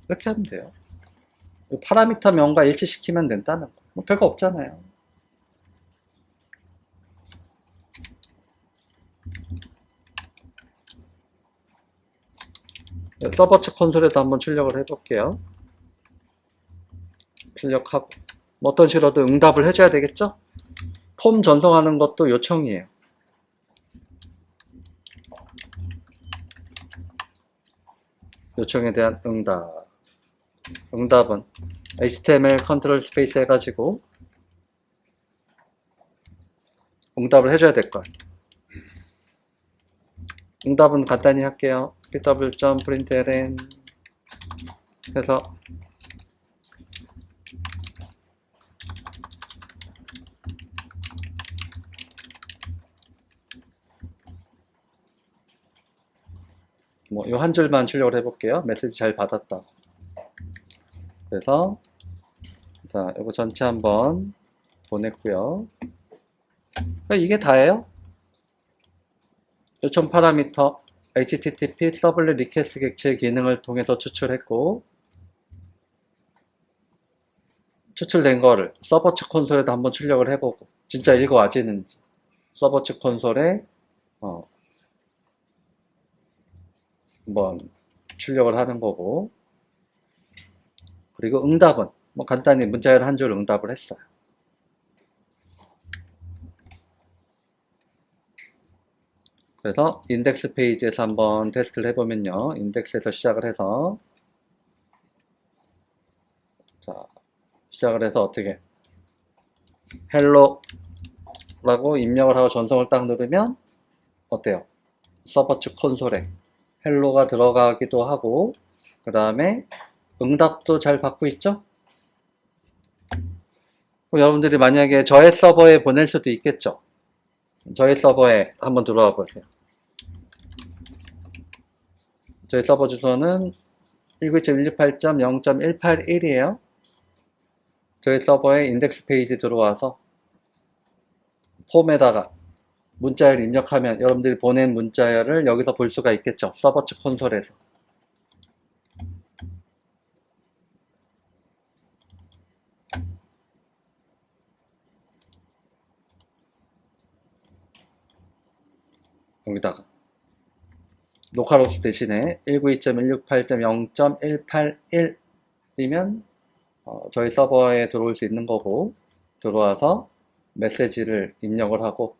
이렇게 하면 돼요. 파라미터 명과 일치시키면 된다는 거. 뭐 별거 없잖아요. 서버 측 콘솔에도 한번 출력을 해볼게요. 출력하고 뭐 어떤 식으로도 응답을 해줘야 되겠죠? 폼 전송하는 것도 요청이에요. 요청에 대한 응답. 응답은 HTML 컨트롤 스페이스 해가지고 응답을 해줘야 될 거야. 응답은 간단히 할게요. pw.println 해서 뭐 요 한 줄만 출력을 해볼게요. 메시지 잘 받았다. 그래서 자, 이거 전체 한번 보냈고요. 이게 다예요. 요청 파라미터 HTTP 서블릿 리퀘스트 객체 기능을 통해서 추출했고, 추출된 거를 서버 측 콘솔에도 한번 출력을 해보고 진짜 읽어 와지는지 서버 측 콘솔에 한번 출력을 하는 거고, 그리고 응답은 뭐 간단히 문자열 한 줄 응답을 했어요. 그래서 인덱스 페이지에서 한번 테스트를 해보면요, 인덱스에서 시작을 해서 자, 시작을 해서 어떻게 헬로 라고 입력을 하고 전송을 딱 누르면 어때요? 서버 측 콘솔에 헬로가 들어가기도 하고, 그 다음에 응답도 잘 받고 있죠? 그럼 여러분들이 만약에 저의 서버에 보낼 수도 있겠죠? 저희 서버에 한번 들어와 보세요. 저희 서버 주소는 192.168.0.181이에요. 저희 서버에 인덱스 페이지 들어와서 폼에다가 문자열 입력하면 여러분들이 보낸 문자열을 여기서 볼 수가 있겠죠? 서버 측 콘솔에서. 여기다가 로컬호스트 대신에 192.168.0.181이면 저희 서버에 들어올 수 있는 거고, 들어와서 메시지를 입력을 하고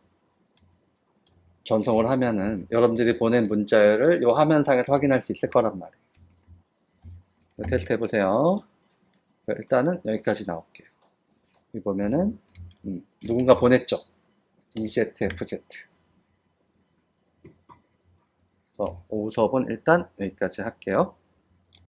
전송을 하면은 여러분들이 보낸 문자열을 이 화면상에서 확인할 수 있을 거란 말이에요. 테스트 해보세요. 일단은 여기까지 나올게요. 여기 보면은 누군가 보냈죠. EZFZ. 오후 수업은 일단 여기까지 할게요.